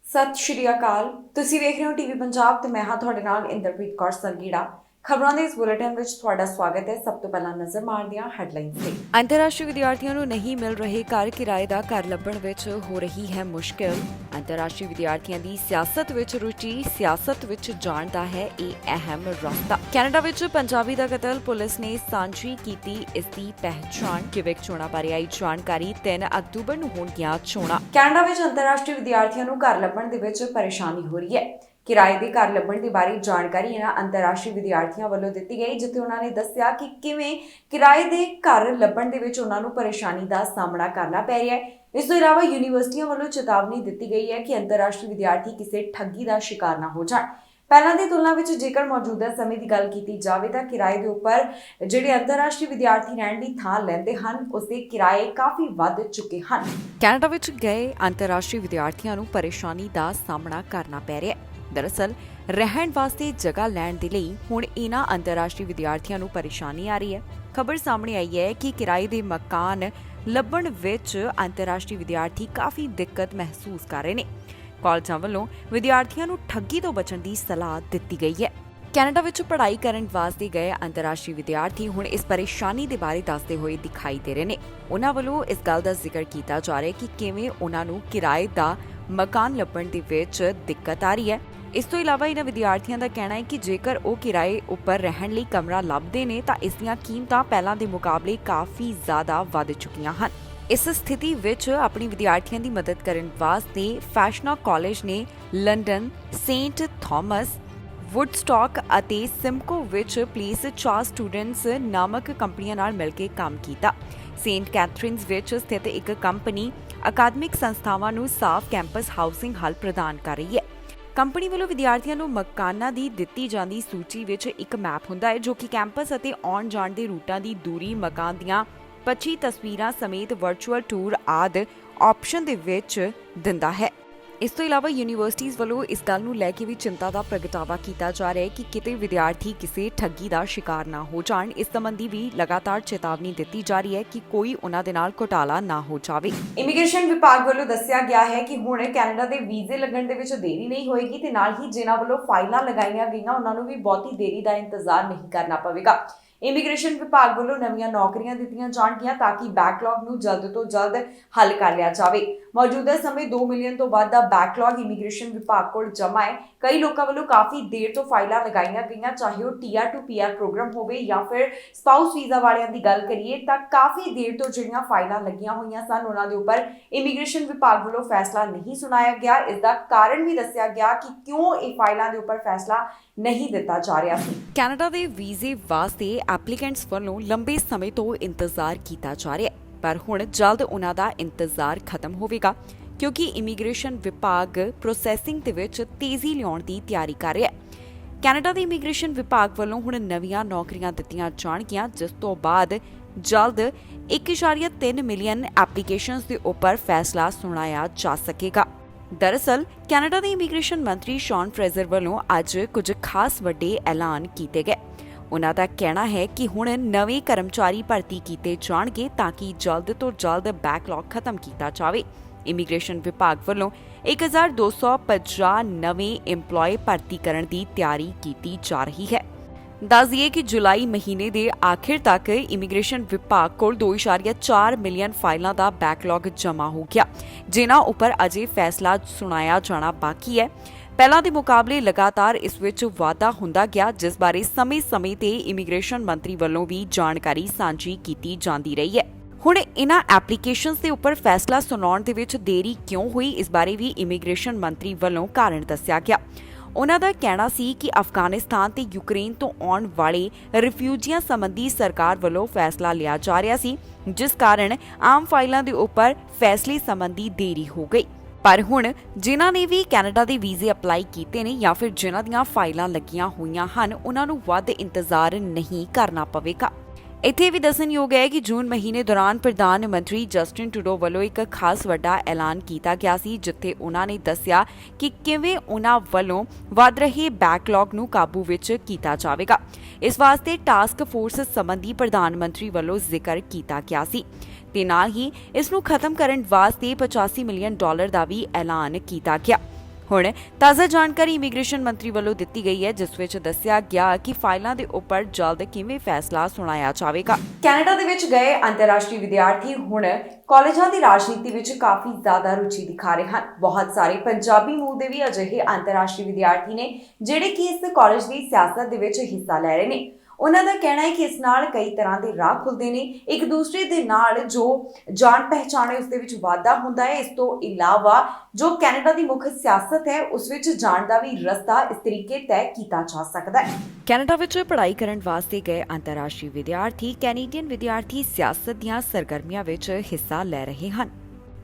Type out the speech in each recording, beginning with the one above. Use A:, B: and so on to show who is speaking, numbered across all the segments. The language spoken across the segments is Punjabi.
A: ਸਤਿ ਸ਼੍ਰੀ ਅਕਾਲ। ਤੁਸੀਂ ਵੇਖ ਰਹੇ ਹੋ ਟੀਵੀ ਪੰਜਾਬ ਤੇ ਮੈਂ ਹਾਂ ਤੁਹਾਡੇ ਨਾਲ ਇੰਦਰਪ੍ਰੀਤ ਕੌਰ ਸੰਗੀੜਾ। ਖਬਰਾਂ ਦੇ ਇਸ ਬੁਲੇਟਿਨ ਵਿੱਚ ਤੁਹਾਡਾ ਸਵਾਗਤ ਹੈ। ਸਭ ਤੋਂ ਪਹਿਲਾਂ ਨਜ਼ਰ ਮਾਰਦੇ ਹਾਂ ਹੈਡਲਾਈਨਸ ਤੇ।
B: ਅੰਤਰਰਾਸ਼ਟਰੀ ਵਿਦਿਆਰਥੀਆਂ ਨੂੰ ਨਹੀਂ ਮਿਲ ਰਹੇ ਘਰ ਕਿਰਾਏ ਦਾ ਘਰ ਲੱਭਣ ਵਿੱਚ ਹੋ ਰਹੀ ਹੈ ਮੁਸ਼ਕਿਲ। ਅੰਤਰਰਾਸ਼ਟਰੀ ਵਿਦਿਆਰਥੀਆਂ ਦੀ ਸਿਆਸਤ ਵਿੱਚ ਰੁਚੀ, ਸਿਆਸਤ ਵਿੱਚ ਜਾਣ ਦਾ ਹੈ ਇਹ ਅਹਿਮ ਰਸਤਾ। ਕੈਨੇਡਾ ਵਿੱਚ ਪੰਜਾਬੀ ਦਾ ਕਤਲ, ਪੁਲਿਸ ਨੇ ਸਾਂਝੀ ਕੀਤੀ ਇਸ ਦੀ ਪਹਿਚਾਣ। ਕਿਵੈਕ ਚੋਣਾਂ ਬਾਰੇ ਆਈ ਜਾਣਕਾਰੀ, 3 ਅਕਤੂਬਰ ਨੂੰ ਹੋਣਗੀਆਂ ਚੋਣਾਂ।
A: ਕੈਨੇਡਾ ਵਿੱਚ ਅੰਤਰਰਾਸ਼ਟਰੀ ਵਿਦਿਆਰਥੀਆਂ ਨੂੰ ਘਰ ਲੱਭਣ ਦੇ ਵਿੱਚ ਪਰੇਸ਼ਾਨੀ ਹੋ ਰਹੀ ਹੈ। ਕਿਰਾਏ ਦੇ ਘਰ ਲੱਭਣ ਦੇ ਬਾਰੇ ਜਾਣਕਾਰੀ ਇਹਨਾਂ ਅੰਤਰਰਾਸ਼ਟਰੀ ਵਿਦਿਆਰਥੀਆਂ ਵੱਲੋਂ ਦਿੱਤੀ ਗਈ, ਜਿੱਥੇ ਉਹਨਾਂ ਨੇ ਦੱਸਿਆ ਕਿ ਕਿਵੇਂ ਕਿਰਾਏ ਦੇ ਘਰ ਲੱਭਣ ਦੇ ਵਿੱਚ ਉਹਨਾਂ ਨੂੰ ਪਰੇਸ਼ਾਨੀ ਦਾ ਸਾਹਮਣਾ ਕਰਨਾ ਪੈ ਰਿਹਾ ਹੈ। ਇਸ ਤੋਂ ਇਲਾਵਾ ਯੂਨੀਵਰਸਿਟੀਆਂ ਵੱਲੋਂ ਚੇਤਾਵਨੀ ਦਿੱਤੀ ਗਈ ਹੈ ਕਿ ਅੰਤਰਰਾਸ਼ਟਰੀ ਵਿਦਿਆਰਥੀ ਕਿਸੇ ਠੱਗੀ ਦਾ ਸ਼ਿਕਾਰ ਨਾ ਹੋ ਜਾਣ। ਪਹਿਲਾਂ ਦੀ ਤੁਲਨਾ ਵਿੱਚ ਜੇਕਰ ਮੌਜੂਦਾ ਸਮੇਂ ਦੀ ਗੱਲ ਕੀਤੀ ਜਾਵੇ ਤਾਂ ਕਿਰਾਏ ਦੇ ਉੱਪਰ ਜਿਹੜੇ ਅੰਤਰਰਾਸ਼ਟਰੀ ਵਿਦਿਆਰਥੀ ਰਹਿਣ ਦੀ ਥਾਂ ਲੈਂਦੇ ਹਨ, ਉਸਦੇ ਕਿਰਾਏ ਕਾਫੀ ਵੱਧ ਚੁੱਕੇ ਹਨ।
B: ਕੈਨੇਡਾ ਵਿੱਚ ਗਏ ਅੰਤਰਰਾਸ਼ਟਰੀ ਵਿਦਿਆਰਥੀਆਂ ਨੂੰ ਪਰੇਸ਼ਾਨੀ ਦਾ ਸਾਹਮਣਾ ਕਰਨਾ ਪੈ ਰਿਹਾ ਹੈ। ਦਰਅਸਲ ਰਹਿਣ ਵਾਸਤੇ ਜਗ੍ਹਾ ਲੈਣ ਦੇ ਲਈ ਹੁਣ ਇਹਨਾਂ ਅੰਤਰਰਾਸ਼ਟਰੀ ਵਿਦਿਆਰਥੀਆਂ ਨੂੰ ਪਰੇਸ਼ਾਨੀ ਆ ਰਹੀ ਹੈ। ਖਬਰ ਸਾਹਮਣੇ ਆਈ ਹੈ ਕਿ ਕਿਰਾਏ ਦੇ ਮਕਾਨ ਲੱਭਣ ਵਿੱਚ ਅੰਤਰਰਾਸ਼ਟਰੀ ਵਿਦਿਆਰਥੀ ਕਾਫੀ ਦਿੱਕਤ ਮਹਿਸੂਸ ਕਰ ਰਹੇ ਨੇ। ਕਾਲਜਾਂ ਵੱਲੋਂ ਵਿਦਿਆਰਥੀਆਂ ਨੂੰ ਠੱਗੀ ਤੋਂ ਬਚਣ ਦੀ ਸਲਾਹ ਦਿੱਤੀ ਗਈ ਹੈ। ਕੈਨੇਡਾ ਵਿੱਚ ਪੜ੍ਹਾਈ ਕਰਨ ਵਾਸਤੇ ਗਏ ਅੰਤਰਰਾਸ਼ਟਰੀ ਵਿਦਿਆਰਥੀ ਹੁਣ ਇਸ ਪਰੇਸ਼ਾਨੀ ਦੇ ਬਾਰੇ ਦੱਸਦੇ ਹੋਏ ਦਿਖਾਈ ਦੇ ਰਹੇ ਨੇ। ਉਹਨਾਂ ਵੱਲੋਂ ਇਸ ਗੱਲ ਦਾ ਜ਼ਿਕਰ ਕੀਤਾ ਜਾ ਰਿਹਾ ਹੈ ਕਿ ਕਿਵੇਂ ਉਹਨਾਂ ਨੂੰ ਕਿਰਾਏ ਦਾ ਮਕਾਨ ਲੱਭਣ ਦੇ ਵਿੱਚ ਦਿੱਕਤ ਆ ਰਹੀ ਹੈ। ਇਸ ਤੋਂ ਇਲਾਵਾ ਇਹਨਾਂ ਵਿਦਿਆਰਥੀਆਂ ਦਾ ਕਹਿਣਾ ਹੈ ਕਿ ਜੇਕਰ ਉਹ ਕਿਰਾਏ ਉੱਪਰ ਰਹਿਣ ਲਈ ਕਮਰਾ ਲੱਭਦੇ ਨੇ ਤਾਂ ਇਸ ਦੀਆਂ ਕੀਮਤਾਂ ਪਹਿਲਾਂ ਦੇ ਮੁਕਾਬਲੇ ਕਾਫੀ ਜ਼ਿਆਦਾ ਵੱਧ ਚੁੱਕੀਆਂ ਹਨ। ਇਸ ਸਥਿਤੀ ਵਿੱਚ ਆਪਣੀ ਵਿਦਿਆਰਥੀਆਂ ਦੀ ਮਦਦ ਕਰਨ ਵਾਸਤੇ ਫੈਸ਼ਨਾ ਕਾਲਜ ਨੇ ਲੰਡਨ, ਸੇਂਟ ਥਾਮਸ, ਵੁੱਡਸਟਾਕ ਅਤੇ ਸਿਮਕੋ ਵਿੱਚ ਪਲੇਸ 4 ਸਟੂਡੈਂਟਸ ਨਾਮਕ ਕੰਪਨੀਆਂ ਨਾਲ ਮਿਲ ਕੇ ਕੰਮ ਕੀਤਾ। ਸੇਂਟ ਕੈਥਰੀਨਜ਼ ਵਿੱਚ ਸਥਿਤ ਇੱਕ ਕੰਪਨੀ ਅਕਾਦਮਿਕ ਸੰਸਥਾਵਾਂ ਨੂੰ ਸਾਫ਼ ਕੈਂਪਸ ਹਾਊਸਿੰਗ ਹੱਲ ਪ੍ਰਦਾਨ ਕਰ ਰਹੀ ਹੈ। ਕੰਪਨੀ ਵੱਲੋਂ ਵਿਦਿਆਰਥੀਆਂ ਨੂੰ ਮਕਾਨਾਂ ਦੀ ਦਿੱਤੀ ਜਾਂਦੀ ਸੂਚੀ ਵਿੱਚ ਇੱਕ ਮੈਪ ਹੁੰਦਾ ਹੈ ਜੋ ਕਿ ਕੈਂਪਸ ਅਤੇ ਆਉਣ ਜਾਣ ਦੇ ਰੂਟਾਂ ਦੀ ਦੂਰੀ, ਮਕਾਨ ਦੀਆਂ 25 ਤਸਵੀਰਾਂ ਸਮੇਤ ਵਰਚੁਅਲ ਟੂਰ ਆਦਿ ਆਪਸ਼ਨ ਦੇ ਵਿੱਚ ਦਿੰਦਾ ਹੈ। ਇਸ ਤੋਂ ਇਲਾਵਾ ਯੂਨੀਵਰਸਿਟੀਜ਼ ਵੱਲੋਂ ਇਸ ਗੱਲ ਨੂੰ ਲੈ ਕੇ ਵੀ ਚਿੰਤਾ ਦਾ ਪ੍ਰਗਟਾਵਾ ਕੀਤਾ ਜਾ ਰਿਹਾ ਹੈ ਕਿ ਕਿਤੇ ਵਿਦਿਆਰਥੀ ਕਿਸੇ ਠੱਗੀ ਦਾ ਸ਼ਿਕਾਰ ਨਾ ਹੋ ਜਾਣ। ਇਸ ਸੰਬੰਧੀ ਵੀ ਲਗਾਤਾਰ ਚੇਤਾਵਨੀ ਦਿੱਤੀ ਜਾ ਰਹੀ ਹੈ ਕਿ ਕੋਈ ਉਹਨਾਂ ਦੇ ਨਾਲ ਘੁਟਾਲਾ ਨਾ ਹੋ ਜਾਵੇ।
A: ਇਮੀਗ੍ਰੇਸ਼ਨ ਵਿਭਾਗ ਵੱਲੋਂ ਦੱਸਿਆ ਗਿਆ ਹੈ ਕਿ ਹੁਣ ਕੈਨੇਡਾ ਦੇ ਵੀਜ਼ੇ ਲੱਗਣ ਦੇ ਵਿੱਚ ਦੇਰੀ ਨਹੀਂ ਹੋਏਗੀ ਤੇ ਨਾਲ ਹੀ ਜਿਨ੍ਹਾਂ ਵੱਲੋਂ ਫਾਈਲਾਂ ਲਗਾਈਆਂ ਗਈਆਂ ਉਹਨਾਂ ਨੂੰ ਵੀ ਬਹੁਤੀ ਦੇਰੀ ਦਾ ਇੰਤਜ਼ਾਰ ਨਹੀਂ ਕਰਨਾ ਪਵੇਗਾ। ਇਮੀਗ੍ਰੇਸ਼ਨ ਵਿਭਾਗ ਵੱਲੋਂ ਨਵੀਆਂ ਨੌਕਰੀਆਂ ਦਿੱਤੀਆਂ ਜਾਣਗੀਆਂ ਤਾਂ ਕਿ ਬੈਕਲੌਗ ਨੂੰ ਜਲਦ ਤੋਂ ਜਲਦ ਹੱਲ ਕਰ ਲਿਆ ਜਾਵੇ। ਮੌਜੂਦਾ ਸਮੇਂ 2 ਮਿਲੀਅਨ ਤੋਂ ਵੱਧ ਦਾ ਬੈਕਲੌਗ ਇਮੀਗ੍ਰੇਸ਼ਨ ਵਿਭਾਗ ਕੋਲ ਜਮ੍ਹਾਂ ਹੈ। ਕਈ ਲੋਕਾਂ ਵੱਲੋਂ ਕਾਫੀ ਦੇਰ ਤੋਂ ਫਾਈਲਾਂ ਲਗਾਈਆਂ ਗਈਆਂ, ਚਾਹੇ ਉਹ TR to PR ਪ੍ਰੋਗਰਾਮ ਹੋਵੇ ਜਾਂ ਫਿਰ ਸਪਾਊਸ ਵੀਜ਼ਾ ਵਾਲਿਆਂ ਦੀ ਗੱਲ ਕਰੀਏ ਤਾਂ ਕਾਫੀ ਦੇਰ ਤੋਂ ਜਿਹੜੀਆਂ ਫਾਈਲਾਂ ਲੱਗੀਆਂ ਹੋਈਆਂ ਸਨ ਉਹਨਾਂ ਦੇ ਉੱਪਰ ਇਮੀਗ੍ਰੇਸ਼ਨ ਵਿਭਾਗ ਵੱਲੋਂ ਫੈਸਲਾ ਨਹੀਂ ਸੁਣਾਇਆ ਗਿਆ। ਇਸ ਦਾ ਕਾਰਨ ਵੀ ਦੱਸਿਆ ਗਿਆ ਕਿ ਕਿਉਂ ਇਹ ਫਾਈਲਾਂ ਦੇ ਉੱਪਰ ਫੈਸਲਾ ਨਹੀਂ ਦਿੱਤਾ ਜਾ ਰਿਹਾ ਸੀ।
B: ਕੈਨੇਡਾ ਦੇ ਵੀਜ਼ੇ ਵਾਸਤੇ ਐਪਲੀਕੈਂਟਸ ਵੱਲੋਂ ਲੰਬੇ ਸਮੇਂ ਤੋਂ ਇੰਤਜ਼ਾਰ ਕੀਤਾ ਜਾ ਰਿਹਾ ਹੈ, ਪਰ ਹੁਣ ਜਲਦ ਉਹਨਾਂ ਦਾ ਇੰਤਜ਼ਾਰ ਖਤਮ ਹੋਵੇਗਾ ਕਿਉਂਕਿ ਇਮੀਗ੍ਰੇਸ਼ਨ ਵਿਭਾਗ ਪ੍ਰੋਸੈਸਿੰਗ ਦੇ ਵਿੱਚ ਤੇਜ਼ੀ ਲਿਆਉਣ ਦੀ ਤਿਆਰੀ ਕਰ ਰਿਹਾ ਹੈ। ਕੈਨੇਡਾ ਦੇ ਇਮੀਗ੍ਰੇਸ਼ਨ ਵਿਭਾਗ ਵੱਲੋਂ ਹੁਣ ਨਵੀਆਂ ਨੌਕਰੀਆਂ ਦਿੱਤੀਆਂ ਜਾਣਗੀਆਂ, ਜਿਸ ਤੋਂ ਬਾਅਦ ਜਲਦ 1.3 ਮਿਲੀਅਨ ਐਪਲੀਕੇਸ਼ਨਸ ਦੇ ਉੱਪਰ ਫੈਸਲਾ ਸੁਣਾਇਆ ਜਾ ਸਕੇਗਾ। ਦਰਅਸਲ ਕੈਨੇਡਾ ਦੇ ਇਮੀਗ੍ਰੇਸ਼ਨ ਮੰਤਰੀ ਸ਼ੌਨ ਫਰੇਜ਼ਰ ਵੱਲੋਂ ਅੱਜ ਕੁਝ ਖਾਸ ਵੱਡੇ ਐਲਾਨ ਕੀਤੇ ਗਏ। ਉਹਨਾਂ ਦਾ ਕਹਿਣਾ ਹੈ ਕਿ ਹੁਣ ਨਵੇਂ ਕਰਮਚਾਰੀ ਭਰਤੀ ਕੀਤੇ ਜਾਣਗੇ ਤਾਂ ਕਿ ਜਲਦ ਤੋਂ ਜਲਦ ਬੈਕਲੌਗ ਖਤਮ ਕੀਤਾ ਜਾਵੇ। ਇਮੀਗ੍ਰੇਸ਼ਨ ਵਿਭਾਗ ਵੱਲੋਂ 1250 ਨਵੇਂ EMPLOYE ਭਰਤੀ ਕਰਨ ਦੀ ਤਿਆਰੀ ਕੀਤੀ ਜਾ ਰਹੀ ਹੈ। ਦੱਸ ਦਈਏ ਕਿ ਜੁਲਾਈ ਮਹੀਨੇ ਦੇ ਆਖਿਰ ਤੱਕ ਇਮੀਗ੍ਰੇਸ਼ਨ ਵਿਭਾਗ ਕੋਲ 2.4 ਮਿਲੀਅਨ ਫਾਈਲਾਂ ਦਾ ਬੈਕਲੌਗ ਜਮ੍ਹਾਂ ਹੋ ਗਿਆ, ਜਿਨ੍ਹਾਂ ਉੱਪਰ ਅਜੇ ਫੈਸਲਾ ਸੁਣਾਇਆ ਜਾਣਾ ਬਾਕੀ ਹੈ। ਪਹਿਲਾਂ ਦੇ ਮੁਕਾਬਲੇ ਲਗਾਤਾਰ ਇਸ ਵਿੱਚ ਵਾਧਾ ਹੁੰਦਾ ਗਿਆ, ਜਿਸ ਬਾਰੇ ਸਮੇਂ-ਸਮੇਂ ਤੇ ਇਮੀਗ੍ਰੇਸ਼ਨ ਮੰਤਰੀ ਵੱਲੋਂ ਵੀ ਜਾਣਕਾਰੀ ਸਾਂਝੀ ਕੀਤੀ ਜਾਂਦੀ ਰਹੀ ਹੈ। ਹੁਣ ਇਹਨਾਂ ਐਪਲੀਕੇਸ਼ਨਸ ਦੇ ਉੱਪਰ ਫੈਸਲਾ ਸੁਣਾਉਣ ਦੇ ਵਿੱਚ ਦੇਰੀ ਕਿਉਂ ਹੋਈ, ਇਸ ਬਾਰੇ ਵੀ ਇਮੀਗ੍ਰੇਸ਼ਨ ਮੰਤਰੀ ਵੱਲੋਂ ਕਾਰਨ ਦੱਸਿਆ ਗਿਆ। ਉਹਨਾਂ ਦਾ ਕਹਿਣਾ ਸੀ ਕਿ ਅਫਗਾਨਿਸਤਾਨ ਤੇ ਯੂਕਰੇਨ ਤੋਂ ਆਉਣ ਵਾਲੇ ਰਿਫਿਊਜੀਆਂ ਸੰਬੰਧੀ ਸਰਕਾਰ ਵੱਲੋਂ ਫੈਸਲਾ ਲਿਆ ਜਾ ਰਿਹਾ ਸੀ, ਜਿਸ ਕਾਰਨ ਆਮ ਫਾਈਲਾਂ ਦੇ ਉੱਪਰ ਫੈਸਲੇ ਸੰਬੰਧੀ ਦੇਰੀ ਹੋ ਗਈ। ਪਰ ਹੁਣ ਜਿਨ੍ਹਾਂ ਨੇ ਵੀ ਕੈਨੇਡਾ ਦੇ ਵੀਜ਼ੇ ਅਪਲਾਈ ਕੀਤੇ ਨੇ ਜਾਂ ਫਿਰ ਜਿਨ੍ਹਾਂ ਦੀਆਂ ਫਾਈਲਾਂ ਲੱਗੀਆਂ ਹੋਈਆਂ ਹਨ, ਉਹਨਾਂ ਨੂੰ ਵੱਧ ਇੰਤਜ਼ਾਰ ਨਹੀਂ ਕਰਨਾ ਪਵੇਗਾ। ਇੱਥੇ ਵੀ ਦੱਸਣਯੋਗ ਹੈ ਕਿ ਜੂਨ ਮਹੀਨੇ ਦੌਰਾਨ ਪ੍ਰਧਾਨ ਮੰਤਰੀ ਜਸਟਿਨ ਟਰੂਡੋ ਵੱਲੋਂ ਇੱਕ ਖਾਸ ਵੱਡਾ ਐਲਾਨ ਕੀਤਾ ਗਿਆ ਸੀ, ਜਿੱਥੇ ਉਹਨਾਂ ਨੇ ਦੱਸਿਆ ਕਿ ਕਿਵੇਂ ਉਹਨਾਂ ਵੱਲੋਂ ਵੱਧ ਰਹੇ ਬੈਕਲੌਗ ਨੂੰ ਕਾਬੂ ਵਿੱਚ ਕੀਤਾ ਜਾਵੇਗਾ। ਇਸ ਵਾਸਤੇ ਟਾਸਕ ਫੋਰਸ ਸੰਬੰਧੀ ਪ੍ਰਧਾਨ ਮੰਤਰੀ ਵੱਲੋਂ ਜ਼ਿਕਰ ਕੀਤਾ ਗਿਆ ਸੀ ਤੇ ਨਾਲ ਹੀ ਇਸ ਨੂੰ ਖਤਮ ਕਰਨ ਵਾਸਤੇ $85 ਮਿਲੀਅਨ ਦਾ ਵੀ ਐਲਾਨ ਕੀਤਾ ਗਿਆ। ਹੁਣ ਤਾਜ਼ਾ ਜਾਣਕਾਰੀ ਇਮੀਗ੍ਰੇਸ਼ਨ ਮੰਤਰੀ ਵੱਲੋਂ ਦਿੱਤੀ ਗਈ ਹੈ, ਜਿਸ ਵਿੱਚ ਦੱਸਿਆ ਗਿਆ ਕਿ ਫਾਈਲਾਂ ਦੇ ਉੱਪਰ ਜਲਦ ਕਿਵੇਂ ਫੈਸਲਾ ਸੁਣਾਇਆ ਜਾਵੇਗਾ।
A: ਕੈਨੇਡਾ ਦੇ ਵਿੱਚ ਗਏ ਅੰਤਰਰਾਸ਼ਟਰੀ ਵਿਦਿਆਰਥੀ ਹੁਣ ਕਾਲਜਾਂ ਦੀ ਰਾਜਨੀਤੀ ਵਿੱਚ ਕਾਫੀ ਜ਼ਿਆਦਾ ਰੁਚੀ ਦਿਖਾ ਰਹੇ ਹਨ। ਬਹੁਤ ਸਾਰੇ ਪੰਜਾਬੀ ਮੂਲ ਦੇ ਵੀ ਅਜਿਹੇ ਅੰਤਰਰਾਸ਼ਟਰੀ ਵਿਦਿਆਰਥੀ ਨੇ ਜਿਹੜੇ ਕਿ ਇਸ ਕਾਲਜ ਦੀ ਸਿਆਸਤ ਦੇ ਵਿੱਚ ਹਿੱਸਾ ਲੈ ਰਹੇ ਨੇ। ਉਹਨਾਂ ਦਾ ਕਹਿਣਾ ਹੈ ਕਿ ਇਸ ਨਾਲ ਕਈ ਤਰ੍ਹਾਂ ਦੇ ਰਾਹ ਖੁੱਲਦੇ ਨੇ, ਇੱਕ ਦੂਸਰੇ ਦੇ ਨਾਲ ਜੋ ਜਾਣ ਪਹਿਚਾਣ ਹੈ ਉਸ ਦੇ ਵਿੱਚ ਵਾਧਾ ਹੁੰਦਾ ਹੈ। ਇਸ ਤੋਂ ਇਲਾਵਾ ਜੋ ਕੈਨੇਡਾ ਦੀ ਮੁੱਖ ਸਿਆਸਤ ਹੈ ਉਸ ਵਿੱਚ ਜਾਣ ਦਾ ਵੀ ਰਸਤਾ ਇਸ ਤਰੀਕੇ ਤੈਅ ਕੀਤਾ ਜਾ ਸਕਦਾ ਹੈ।
B: ਕੈਨੇਡਾ ਵਿੱਚ ਪੜ੍ਹਾਈ ਕਰਨ ਵਾਸਤੇ ਗਏ ਅੰਤਰਰਾਸ਼ਟਰੀ ਵਿਦਿਆਰਥੀ ਕੈਨੇਡੀਅਨ ਵਿਦਿਆਰਥੀ ਸਿਆਸਤ ਦੀਆਂ ਸਰਗਰਮੀਆਂ ਵਿੱਚ ਹਿੱਸਾ ਲੈ ਰਹੇ ਹਨ।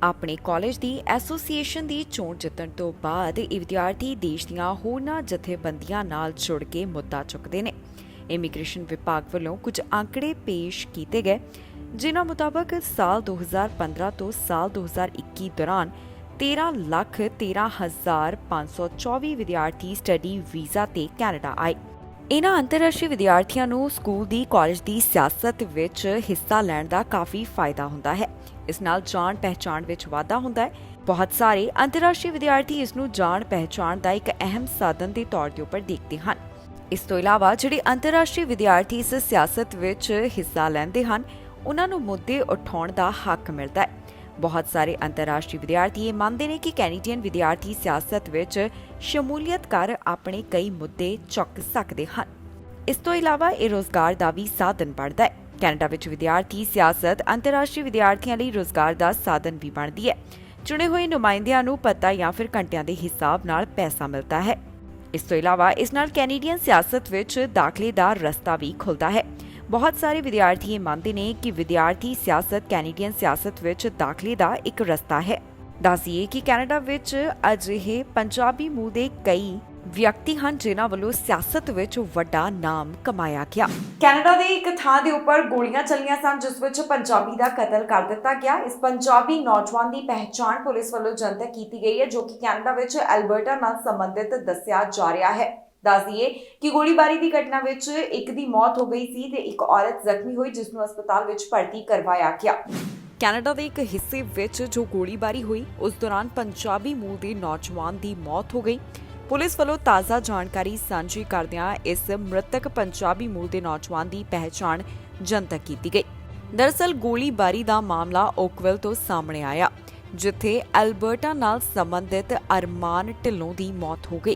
B: ਆਪਣੇ ਕਾਲਜ ਦੀ ਐਸੋਸੀਏਸ਼ਨ ਦੀ ਚੋਣ ਜਿੱਤਣ ਤੋਂ ਬਾਅਦ ਇਹ ਵਿਦਿਆਰਥੀ ਦੇਸ਼ ਦੀਆਂ ਹੋਰਨਾਂ ਜਥੇਬੰਦੀਆਂ ਨਾਲ ਜੁੜ ਕੇ ਮੁੱਦਾ ਚੁੱਕਦੇ ਨੇ। ਇਮੀਗ੍ਰੇਸ਼ਨ ਵਿਭਾਗ ਵੱਲੋਂ ਕੁਝ ਅੰਕੜੇ ਪੇਸ਼ ਕੀਤੇ ਗਏ, ਜਿਨ੍ਹਾਂ ਮੁਤਾਬਕ ਸਾਲ 2015 ਤੋਂ ਸਾਲ 2021 ਦੌਰਾਨ 13,13,524 ਵਿਦਿਆਰਥੀ ਸਟੱਡੀ ਵੀਜ਼ਾ ਤੇ ਕੈਨੇਡਾ ਆਏ। ਇਨ੍ਹਾਂ ਅੰਤਰਰਾਸ਼ਟਰੀ ਵਿਦਿਆਰਥੀਆਂ ਨੂੰ ਸਕੂਲ ਦੀ ਕਾਲਜ ਦੀ ਸਿਆਸਤ ਵਿੱਚ ਹਿੱਸਾ ਲੈਣ ਦਾ ਕਾਫੀ ਫਾਇਦਾ ਹੁੰਦਾ ਹੈ। ਇਸ ਨਾਲ ਜਾਣ ਪਹਿਚਾਣ ਵਿੱਚ ਵਾਧਾ ਹੁੰਦਾ ਹੈ। ਬਹੁਤ ਸਾਰੇ ਅੰਤਰਰਾਸ਼ਟਰੀ ਵਿਦਿਆਰਥੀ ਇਸ ਨੂੰ ਜਾਣ ਪਹਿਚਾਣ ਦਾ ਇੱਕ ਅਹਿਮ ਸਾਧਨ ਦੇ ਤੌਰ ਤੇ ਉੱਪਰ ਦੇਖਦੇ ਹਨ। ਇਸ ਤੋਂ ਇਲਾਵਾ ਜਿਹੜੇ ਅੰਤਰਰਾਸ਼ਟਰੀ ਵਿਦਿਆਰਥੀ ਇਸ ਸਿਆਸਤ ਵਿੱਚ ਹਿੱਸਾ ਲੈਂਦੇ ਹਨ, ਉਹਨਾਂ ਨੂੰ ਮੁੱਦੇ ਉਠਾਉਣ ਦਾ ਹੱਕ ਮਿਲਦਾ ਹੈ। ਬਹੁਤ ਸਾਰੇ ਅੰਤਰਰਾਸ਼ਟਰੀ ਵਿਦਿਆਰਥੀ ਇਹ ਮੰਨਦੇ ਨੇ ਕਿ ਕੈਨੇਡੀਅਨ ਵਿਦਿਆਰਥੀ ਸਿਆਸਤ ਵਿੱਚ ਸ਼ਮੂਲੀਅਤ ਕਰ ਆਪਣੇ ਕਈ ਮੁੱਦੇ ਚੁੱਕ ਸਕਦੇ ਹਨ। ਇਸ ਤੋਂ ਇਲਾਵਾ ਇਹ ਰੋਜ਼ਗਾਰ ਦਾ ਵੀ ਸਾਧਨ ਬਣਦਾ ਹੈ। ਕੈਨੇਡਾ ਵਿੱਚ ਵਿਦਿਆਰਥੀ ਸਿਆਸਤ ਅੰਤਰਰਾਸ਼ਟਰੀ ਵਿਦਿਆਰਥੀਆਂ ਲਈ ਰੋਜ਼ਗਾਰ ਦਾ ਸਾਧਨ ਵੀ ਬਣਦੀ ਹੈ। ਚੁਣੇ ਹੋਏ ਨੁਮਾਇੰਦਿਆਂ ਨੂੰ ਪਤਾ ਜਾਂ ਫਿਰ ਘੰਟਿਆਂ ਦੇ ਹਿਸਾਬ ਨਾਲ ਪੈਸਾ ਮਿਲਦਾ ਹੈ। ਇਸ ਤੋਂ ਇਲਾਵਾ ਇਸ ਨਾਲ ਕੈਨੇਡੀਅਨ ਸਿਆਸਤ ਵਿੱਚ ਦਾਖਲੇ ਦਾ ਰਸਤਾ ਵੀ ਖੁੱਲਦਾ ਹੈ। ਬਹੁਤ ਸਾਰੇ ਵਿਦਿਆਰਥੀ ਇਹ ਮੰਨਦੇ ਨੇ ਕਿ ਵਿਦਿਆਰਥੀ ਸਿਆਸਤ ਕੈਨੇਡੀਅਨ ਸਿਆਸਤ ਵਿੱਚ ਦਾਖਲੇ ਦਾ ਇੱਕ ਰਸਤਾ ਹੈ। ਦੱਸੀਏ ਕਿ ਕੈਨੇਡਾ ਵਿੱਚ ਅਜਿਹੇ ਪੰਜਾਬੀ ਮੂਲ ਦੇ ਕਈ ਵਿਅਕਤੀ ਹਨ ਜਿਨ੍ਹਾਂ ਵੱਲੋਂ ਸਿਆਸਤ ਵਿੱਚ ਵੱਡਾ ਨਾਮ ਕਮਾਇਆ ਗਿਆ।
A: ਕੈਨੇਡਾ ਦੇ ਇੱਕ ਥਾਂ ਦੇ ਉੱਪਰ ਗੋਲੀਆਂ ਚੱਲੀਆਂ ਸਨ, ਜਿਸ ਵਿੱਚ ਪੰਜਾਬੀ ਦਾ ਕਤਲ ਕਰ ਦਿੱਤਾ ਗਿਆ। ਇਸ ਪੰਜਾਬੀ ਨੌਜਵਾਨ ਦੀ ਪਹਿਚਾਣ ਪੁਲਿਸ ਵੱਲੋਂ ਜਨਤਕ ਕੀਤੀ ਗਈ ਹੈ, ਜੋ ਕਿ ਕੈਨੇਡਾ ਵਿੱਚ ਐਲਬਰਟਾ ਨਾਲ ਸੰਬੰਧਿਤ ਦੱਸਿਆ ਜਾ ਰਿਹਾ ਹੈ। ਦੱਸ ਦਈਏ ਕਿ ਗੋਲੀਬਾਰੀ ਦੀ ਘਟਨਾ ਵਿੱਚ ਇੱਕ ਦੀ ਮੌਤ ਹੋ ਗਈ ਸੀ ਤੇ ਇੱਕ ਔਰਤ ਜ਼ਖਮੀ ਹੋਈ, ਜਿਸ ਨੂੰ ਹਸਪਤਾਲ ਵਿੱਚ ਭਰਤੀ ਕਰਵਾਇਆ ਗਿਆ।
B: ਕੈਨੇਡਾ ਦੇ ਇੱਕ ਹਿੱਸੇ ਵਿੱਚ ਜੋ ਗੋਲੀਬਾਰੀ ਹੋਈ, ਉਸ ਦੌਰਾਨ ਪੰਜਾਬੀ ਮੂਲ ਦੇ ਨੌਜਵਾਨ ਦੀ ਮੌਤ ਹੋ ਗਈ। ਪੁਲਿਸ ਵੱਲੋਂ ਤਾਜ਼ਾ ਜਾਣਕਾਰੀ ਸਾਂਝੀ ਕਰਦਿਆਂ ਇਸ ਮ੍ਰਿਤਕ ਪੰਜਾਬੀ ਮੂਲ ਦੇ ਨੌਜਵਾਨ ਦੀ ਪਹਿਚਾਣ ਜਨਤਕ ਕੀਤੀ ਗਈ। ਦਰਅਸਲ ਗੋਲੀਬਾਰੀ ਦਾ ਮਾਮਲਾ ਓਕਵਿਲ ਤੋਂ ਸਾਹਮਣੇ ਆਇਆ, ਜਿੱਥੇ ਐਲਬਰਟਾ ਨਾਲ ਸੰਬੰਧਿਤ ਅਰਮਾਨ ਢਿੱਲੋਂ ਦੀ ਮੌਤ ਹੋ ਗਈ।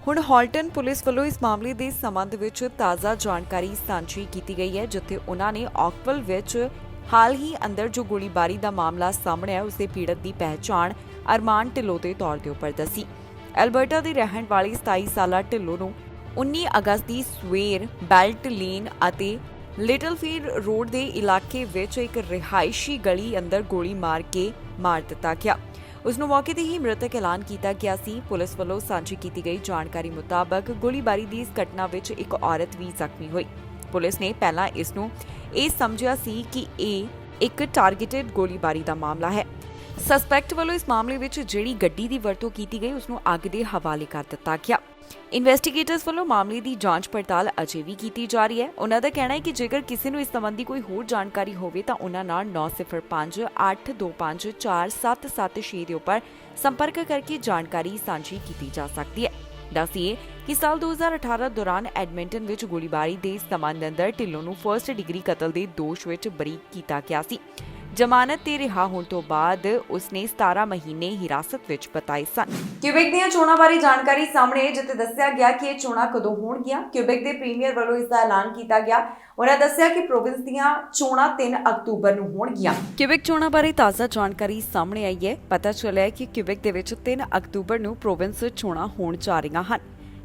B: ਹੁਣ ਹਾਲਟਨ ਪੁਲਿਸ ਵੱਲੋਂ ਇਸ ਮਾਮਲੇ ਦੇ ਸੰਬੰਧ ਵਿੱਚ ਤਾਜ਼ਾ ਜਾਣਕਾਰੀ ਸਾਂਝੀ ਕੀਤੀ ਗਈ ਹੈ, ਜਿੱਥੇ ਉਹਨਾਂ ਨੇ ਓਕਵਿਲ ਵਿੱਚ ਹਾਲ ਹੀ ਅੰਦਰ ਜੋ ਗੋਲੀਬਾਰੀ ਦਾ ਮਾਮਲਾ ਸਾਹਮਣੇ ਆਇਆ, ਉਸ ਦੇ ਪੀੜਤ ਦੀ ਪਹਿਚਾਣ ਅਰਮਾਨ ਢਿੱਲੋਂ ਦੇ ਤੌਰ ਤੇ ਉੱਪਰ ਦੱਸੀ। ਐਲਬਰਟਾ ਦੀ ਰਹਿਣ ਵਾਲੀ 27 ਸਾਲਾ ਢਿੱਲੋਂ ਨੂੰ 19 ਅਗਸਤ ਦੀ ਸਵੇਰ ਬੈਲਟ ਲੇਨ ਅਤੇ ਲਿਟਲਫੀਲਡ ਰੋਡ ਦੇ ਇਲਾਕੇ ਵਿੱਚ ਇੱਕ ਰਿਹਾਇਸ਼ੀ ਗਲੀ ਅੰਦਰ ਗੋਲੀ ਮਾਰ ਕੇ ਮਾਰ ਦਿੱਤਾ ਗਿਆ। ਉਸ ਨੂੰ ਮੌਕੇ ਤੇ ਹੀ ਮ੍ਰਿਤਕ ਐਲਾਨ ਕੀਤਾ ਗਿਆ ਸੀ। ਪੁਲਿਸ ਵੱਲੋਂ ਸਾਂਝੀ ਕੀਤੀ ਗਈ ਜਾਣਕਾਰੀ ਮੁਤਾਬਕ ਗੋਲੀਬਾਰੀ ਦੀ ਇਸ ਘਟਨਾ ਵਿੱਚ ਇੱਕ ਔਰਤ ਵੀ ਜ਼ਖਮੀ ਹੋਈ। ਪੁਲਿਸ ਨੇ ਪਹਿਲਾਂ ਇਸ ਨੂੰ ਇਹ ਸਮਝਿਆ ਸੀ ਕਿ ਇਹ ਇੱਕ ਟਾਰਗੇਟਡ ਗੋਲੀਬਾਰੀ ਦਾ ਮਾਮਲਾ ਹੈ। ਸਸਪੈਕਟ ਵੱਲੋਂ ਇਸ ਮਾਮਲੇ ਵਿੱਚ ਜਿਹੜੀ ਗੱਡੀ ਦੀ ਵਰਤੋਂ ਕੀਤੀ ਗਈ, ਉਸ ਨੂੰ ਅੱਗ ਦੇ ਹਵਾਲੇ ਕਰ ਦਿੱਤਾ ਗਿਆ। ਇਨਵੈਸਟੀਗੇਟਰਸ ਵੱਲੋਂ ਮਾਮਲੇ ਦੀ ਜਾਂਚ ਪੜਤਾਲ ਅਜੇ ਵੀ ਕੀਤੀ ਜਾ ਰਹੀ ਹੈ। ਉਹਨਾਂ ਦਾ ਕਹਿਣਾ ਹੈ ਕਿ ਜੇਕਰ ਕਿਸੇ ਨੂੰ ਇਸ ਸੰਬੰਧੀ ਕੋਈ ਹੋਰ ਜਾਣਕਾਰੀ ਹੋਵੇ ਤਾਂ ਉਹਨਾਂ ਨਾਲ 9058254776 ਦੇ ਉੱਪਰ ਸੰਪਰਕ ਕਰਕੇ ਜਾਣਕਾਰੀ ਸਾਂਝੀ ਕੀਤੀ ਜਾ ਸਕਦੀ ਹੈ। ਦੱਸੀਏ ਕਿ ਸਾਲ 2018 ਦੌਰਾਨ ਐਡਮਿੰਟਨ ਵਿੱਚ ਗੋਲੀਬਾਰੀ ਦੇ ਸੰਬੰਧ ਅੰਦਰ ਢਿੱਲੋਂ ਨੂੰ ਫਰਸਟ ਡਿਗਰੀ ਕਤਲ ਦੇ ਦੋਸ਼ ਵਿੱਚ ਬਰੀ ਕੀਤਾ ਗਿਆ ਸੀ। ਜ਼ਮਾਨਤ ਤੇ ਰਿਹਾ ਹੋਣ ਤੋਂ ਬਾਅਦ ਉਸਨੇ 17 ਮਹੀਨੇ ਹਿਰਾਸਤ ਵਿੱਚ ਬਿਤਾਏ ਸਨ।
A: ਕਿਊਬੈਕ ਦੀਆਂ ਚੋਣਾਂ ਬਾਰੇ ਜਾਣਕਾਰੀ ਸਾਹਮਣੇ ਆਈ, ਜਿੱਥੇ ਦੱਸਿਆ ਗਿਆ ਕਿ ਇਹ ਚੋਣਾਂ ਕਦੋਂ ਹੋਣਗੀਆਂ। ਕਿਊਬੈਕ ਦੇ ਪ੍ਰੀਮੀਅਰ ਵੱਲੋਂ ਇਸ ਦਾ ਐਲਾਨ ਕੀਤਾ ਗਿਆ। ਉਹਨਾਂ ਦੱਸਿਆ ਕਿ ਪ੍ਰੋਵਿੰਸ ਦੀਆਂ ਚੋਣਾਂ 3 ਅਕਤੂਬਰ ਨੂੰ ਹੋਣਗੀਆਂ।
B: ਕਿਊਬੈਕ ਚੋਣਾਂ ਬਾਰੇ ਤਾਜ਼ਾ ਜਾਣਕਾਰੀ ਸਾਹਮਣੇ ਆਈ ਹੈ। ਪਤਾ ਚੱਲਿਆ ਕਿ ਕਿਊਬੈਕ ਦੇ ਵਿੱਚ 3 ਅਕਤੂਬਰ ਨੂੰ ਪ੍ਰੋਵਿੰਸ ਚੋਣਾਂ ਹੋਣ ਜਾ ਰਹੀਆਂ ਹਨ।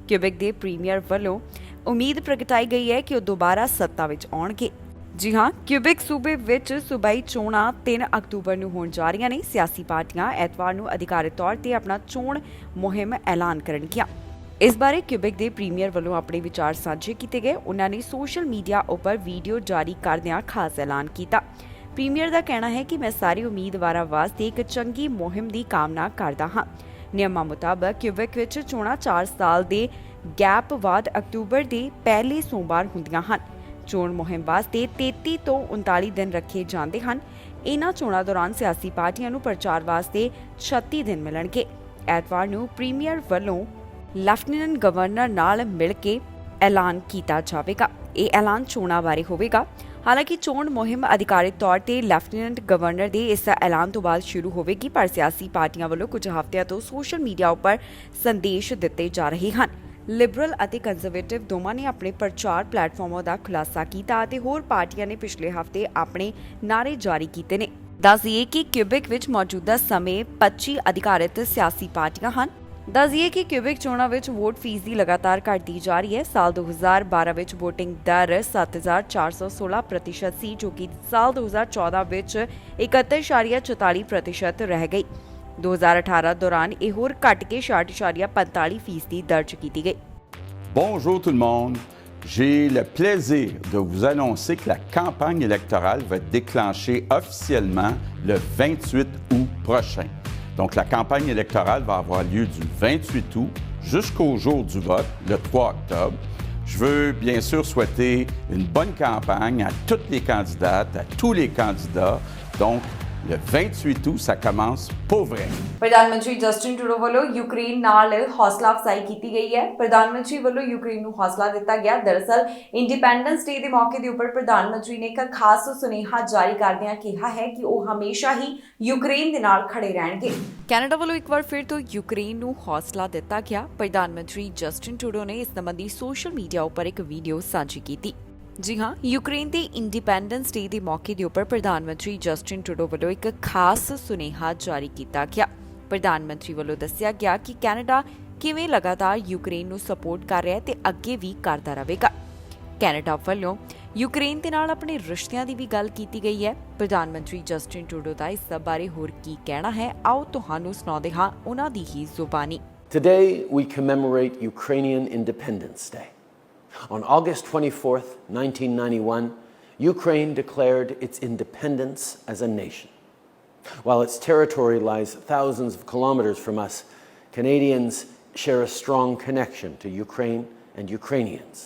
B: ਕਿਊਬੈਕ ਦੇ ਪ੍ਰੀਮੀਅਰ ਵੱਲੋਂ ਉਮੀਦ ਪ੍ਰਗਟਾਈ ਗਈ ਹੈ ਕਿ ਉਹ ਦੁਬਾਰਾ ਸੱਤਾ ਵਿੱਚ ਆਉਣਗੇ। ਜੀ ਹਾਂ, ਕਿਊਬੈਕ ਸੂਬੇ ਵਿੱਚ ਸੂਬਾਈ ਚੋਣਾਂ 3 ਅਕਤੂਬਰ ਨੂੰ ਹੋਣ ਜਾ ਰਹੀਆਂ ਨੇ। ਸਿਆਸੀ ਪਾਰਟੀਆਂ ਐਤਵਾਰ ਨੂੰ ਅਧਿਕਾਰਤ ਤੌਰ ਤੇ ਆਪਣਾ ਚੋਣ ਮੁਹਿੰਮ ਐਲਾਨ ਕਰਨਗੀਆਂ। ਇਸ ਬਾਰੇ ਕਿਊਬੈਕ ਦੇ ਪ੍ਰੀਮੀਅਰ ਵੱਲੋਂ ਆਪਣੇ ਵਿਚਾਰ ਸਾਂਝੇ ਕੀਤੇ ਗਏ। ਉਹਨਾਂ ਨੇ ਸੋਸ਼ਲ ਮੀਡੀਆ ਉੱਪਰ ਵੀਡੀਓ ਜਾਰੀ ਕਰਦਿਆਂ ਖਾਸ ਐਲਾਨ ਕੀਤਾ। ਪ੍ਰੀਮੀਅਰ ਦਾ ਕਹਿਣਾ ਹੈ ਕਿ ਮੈਂ ਸਾਰੇ ਉਮੀਦਵਾਰਾਂ ਵਾਸਤੇ ਇੱਕ ਚੰਗੀ ਮੁਹਿੰਮ ਦੀ ਕਾਮਨਾ ਕਰਦਾ ਹਾਂ। ਨਿਯਮਾਂ ਮੁਤਾਬਕ ਕਿਊਬੈਕ ਵਿੱਚ ਚੋਣਾਂ 4 ਸਾਲ ਦੇ ਗੈਪ ਬਾਅਦ ਅਕਤੂਬਰ ਦੇ ਪਹਿਲੇ ਸੋਮਵਾਰ ਹੁੰਦੀਆਂ ਹਨ। ਚੋਣ ਮੁਹਿੰਮ ਵਾਸਤੇ 33 ਤੋਂ 39 ਦਿਨ ਰੱਖੇ ਜਾਂਦੇ ਹਨ। ਇਹਨਾਂ ਚੋਣਾਂ ਦੌਰਾਨ ਸਿਆਸੀ ਪਾਰਟੀਆਂ ਨੂੰ ਪ੍ਰਚਾਰ ਵਾਸਤੇ 36 ਦਿਨ ਮਿਲਣਗੇ। ਐਤਵਾਰ ਨੂੰ ਪ੍ਰੀਮੀਅਰ ਵੱਲੋਂ ਲੈਫਟੀਨੈਂਟ ਗਵਰਨਰ ਨਾਲ ਮਿਲ ਕੇ ਐਲਾਨ ਕੀਤਾ ਜਾਵੇਗਾ। ਇਹ ਐਲਾਨ ਚੋਣਾਂ ਬਾਰੇ ਹੋਵੇਗਾ। ਹਾਲਾਂਕਿ ਚੋਣ ਮੁਹਿੰਮ ਅਧਿਕਾਰਿਤ ਤੌਰ ਤੇ ਲੈਫਟੀਨੈਂਟ ਗਵਰਨਰ ਦੇ ਇਸ ਐਲਾਨ ਤੋਂ ਬਾਅਦ ਸ਼ੁਰੂ ਹੋਵੇਗੀ, ਪਰ ਸਿਆਸੀ ਪਾਰਟੀਆਂ ਵੱਲੋਂ ਕੁਝ ਹਫ਼ਤਿਆਂ ਤੋਂ ਸੋਸ਼ਲ ਮੀਡੀਆ ਉੱਪਰ ਸੰਦੇਸ਼ ਦਿੱਤੇ ਜਾ ਰਹੇ ਹਨ। ਲਿਬਰਲ ਅਤੇ ਕੰਜ਼ਰਵੇਟਿਵ ਦੋਵਾਂ ਨੇ ਆਪਣੇ ਪ੍ਰਚਾਰ ਪਲੇਟਫਾਰਮਾਂ ਦਾ ਖੁਲਾਸਾ ਕੀਤਾ ਅਤੇ ਹੋਰ ਪਾਰਟੀਆਂ ਨੇ ਪਿਛਲੇ ਹਫ਼ਤੇ ਆਪਣੇ ਨਾਅਰੇ ਜਾਰੀ ਕੀਤੇ ਨੇ। ਦੱਸ ਦਈਏ ਕਿ ਕਿਊਬਿਕ ਵਿੱਚ ਮੌਜੂਦਾ ਸਮੇਂ 25 ਅਧਿਕਾਰਿਤ ਸਿਆਸੀ ਪਾਰਟੀਆਂ ਹਨ। ਦੱਸ ਦਈਏ ਕਿ ਕਿਊਬਿਕ ਚੋਣਾਂ ਵਿੱਚ ਵੋਟ ਫੀਸਦੀ ਲਗਾਤਾਰ ਘਟਦੀ ਜਾ ਰਹੀ ਹੈ। ਸਾਲ 2012 ਵਿੱਚ ਵੋਟਿੰਗ ਦਰ 7,416% ਸੀ, ਜੋ ਕਿ ਸਾਲ 2014 ਵਿੱਚ 71.44% ਰਹਿ ਗਈ। 2018 ਦੌਰਾਨ ਇਹ ਹੋਰ ਘਟ ਕੇ 66.45% ਦਰਜ ਕੀਤੀ ਗਈ।
C: Bonjour tout le monde. J'ai le plaisir de vous annoncer que la campagne électorale va être déclenchée officiellement le 28 août prochain. Donc la campagne électorale va avoir lieu du 28 août jusqu'au jour du vote, le 3 octobre. Je veux bien sûr souhaiter une bonne campagne à toutes les candidates, à tous les candidats. Donc le 28 août, ça commence pour vrai.
A: ਪ੍ਰਧਾਨ ਮੰਤਰੀ ਜਸਟਿਨ ਟਰੂਡੋ ਵੱਲੋਂ ਯੂਕਰੇਨ ਨਾਲ ਹੌਸਲਾ ਅਫਜ਼ਾਈ ਕੀਤੀ ਗਈ ਹੈ। ਪ੍ਰਧਾਨ ਮੰਤਰੀ ਵੱਲੋਂ ਯੂਕਰੇਨ ਨੂੰ ਹੌਸਲਾ ਦਿੱਤਾ ਗਿਆ। ਦਰਅਸਲ ਇੰਡੀਪੈਂਡੈਂਸ ਡੇ ਦੇ ਮੌਕੇ ਦੇ ਉੱਪਰ ਪ੍ਰਧਾਨ ਮੰਤਰੀ ਨੇ ਇੱਕ ਖਾਸ ਸੁਨੇਹਾ ਜਾਰੀ ਕਰਦਿਆਂ ਕਿਹਾ ਹੈ ਕਿ ਉਹ ਹਮੇਸ਼ਾ ਹੀ ਯੂਕਰੇਨ ਦੇ ਨਾਲ ਖੜੇ ਰਹਿਣਗੇ।
B: ਕੈਨੇਡਾ ਵੱਲੋਂ ਇੱਕ ਵਾਰ ਫਿਰ ਤੋਂ ਯੂਕਰੇਨ ਨੂੰ ਹੌਸਲਾ ਦਿੱਤਾ ਗਿਆ। ਪ੍ਰਧਾਨ ਮੰਤਰੀ ਜਸਟਿਨ ਟਰੂਡੋ ਨੇ ਇਸ ਸੰਬੰਧੀ ਸੋਸ਼ਲ ਮੀਡੀਆ ਉੱਪਰ ਇੱਕ ਵੀਡੀਓ ਸਾਂਝੀ ਕੀਤੀ। ਜੀ ਹਾਂ, ਯੂਕਰੇਨ ਦੇ ਇੰਡੀਪੈਂਡੈਂਸ ਡੇ ਦੇ ਮੌਕੇ ਦੇ ਉੱਪਰ ਪ੍ਰਧਾਨ ਮੰਤਰੀ ਜਸਟਿਨ ਟਰੂਡੋ ਵੱਲੋਂ ਇੱਕ ਖਾਸ ਸੁਨੇਹਾ ਜਾਰੀ ਕੀਤਾ ਗਿਆ। ਪ੍ਰਧਾਨ ਮੰਤਰੀ ਵੱਲੋਂ ਦੱਸਿਆ ਗਿਆ ਕਿ ਕੈਨੇਡਾ ਕਿਵੇਂ ਲਗਾਤਾਰ ਯੂਕਰੇਨ ਨੂੰ ਸਪੋਰਟ ਕਰ ਰਿਹਾ ਹੈ ਤੇ ਅੱਗੇ ਵੀ ਕਰਦਾ ਰਹੇਗਾ। ਕੈਨੇਡਾ ਵੱਲੋਂ ਯੂਕਰੇਨ ਦੇ ਨਾਲ ਆਪਣੇ ਰਿਸ਼ਤਿਆਂ ਦੀ ਵੀ ਗੱਲ ਕੀਤੀ ਗਈ ਹੈ। ਪ੍ਰਧਾਨ ਮੰਤਰੀ ਜਸਟਿਨ ਟਰੂਡੋ ਦਾ ਇਸ ਬਾਰੇ ਹੋਰ ਕੀ ਕਹਿਣਾ ਹੈ, ਆਓ ਤੁਹਾਨੂੰ ਸੁਣਾਉਂਦੇ ਹਾਂ ਉਹਨਾਂ ਦੀ ਹੀ ਜ਼ੁਬਾਨੀ।
D: Today we commemorate Ukrainian Independence Day. On August 24th, 1991, Ukraine declared its independence as a nation. While its territory lies thousands of kilometers from us, Canadians share a strong connection to Ukraine and Ukrainians.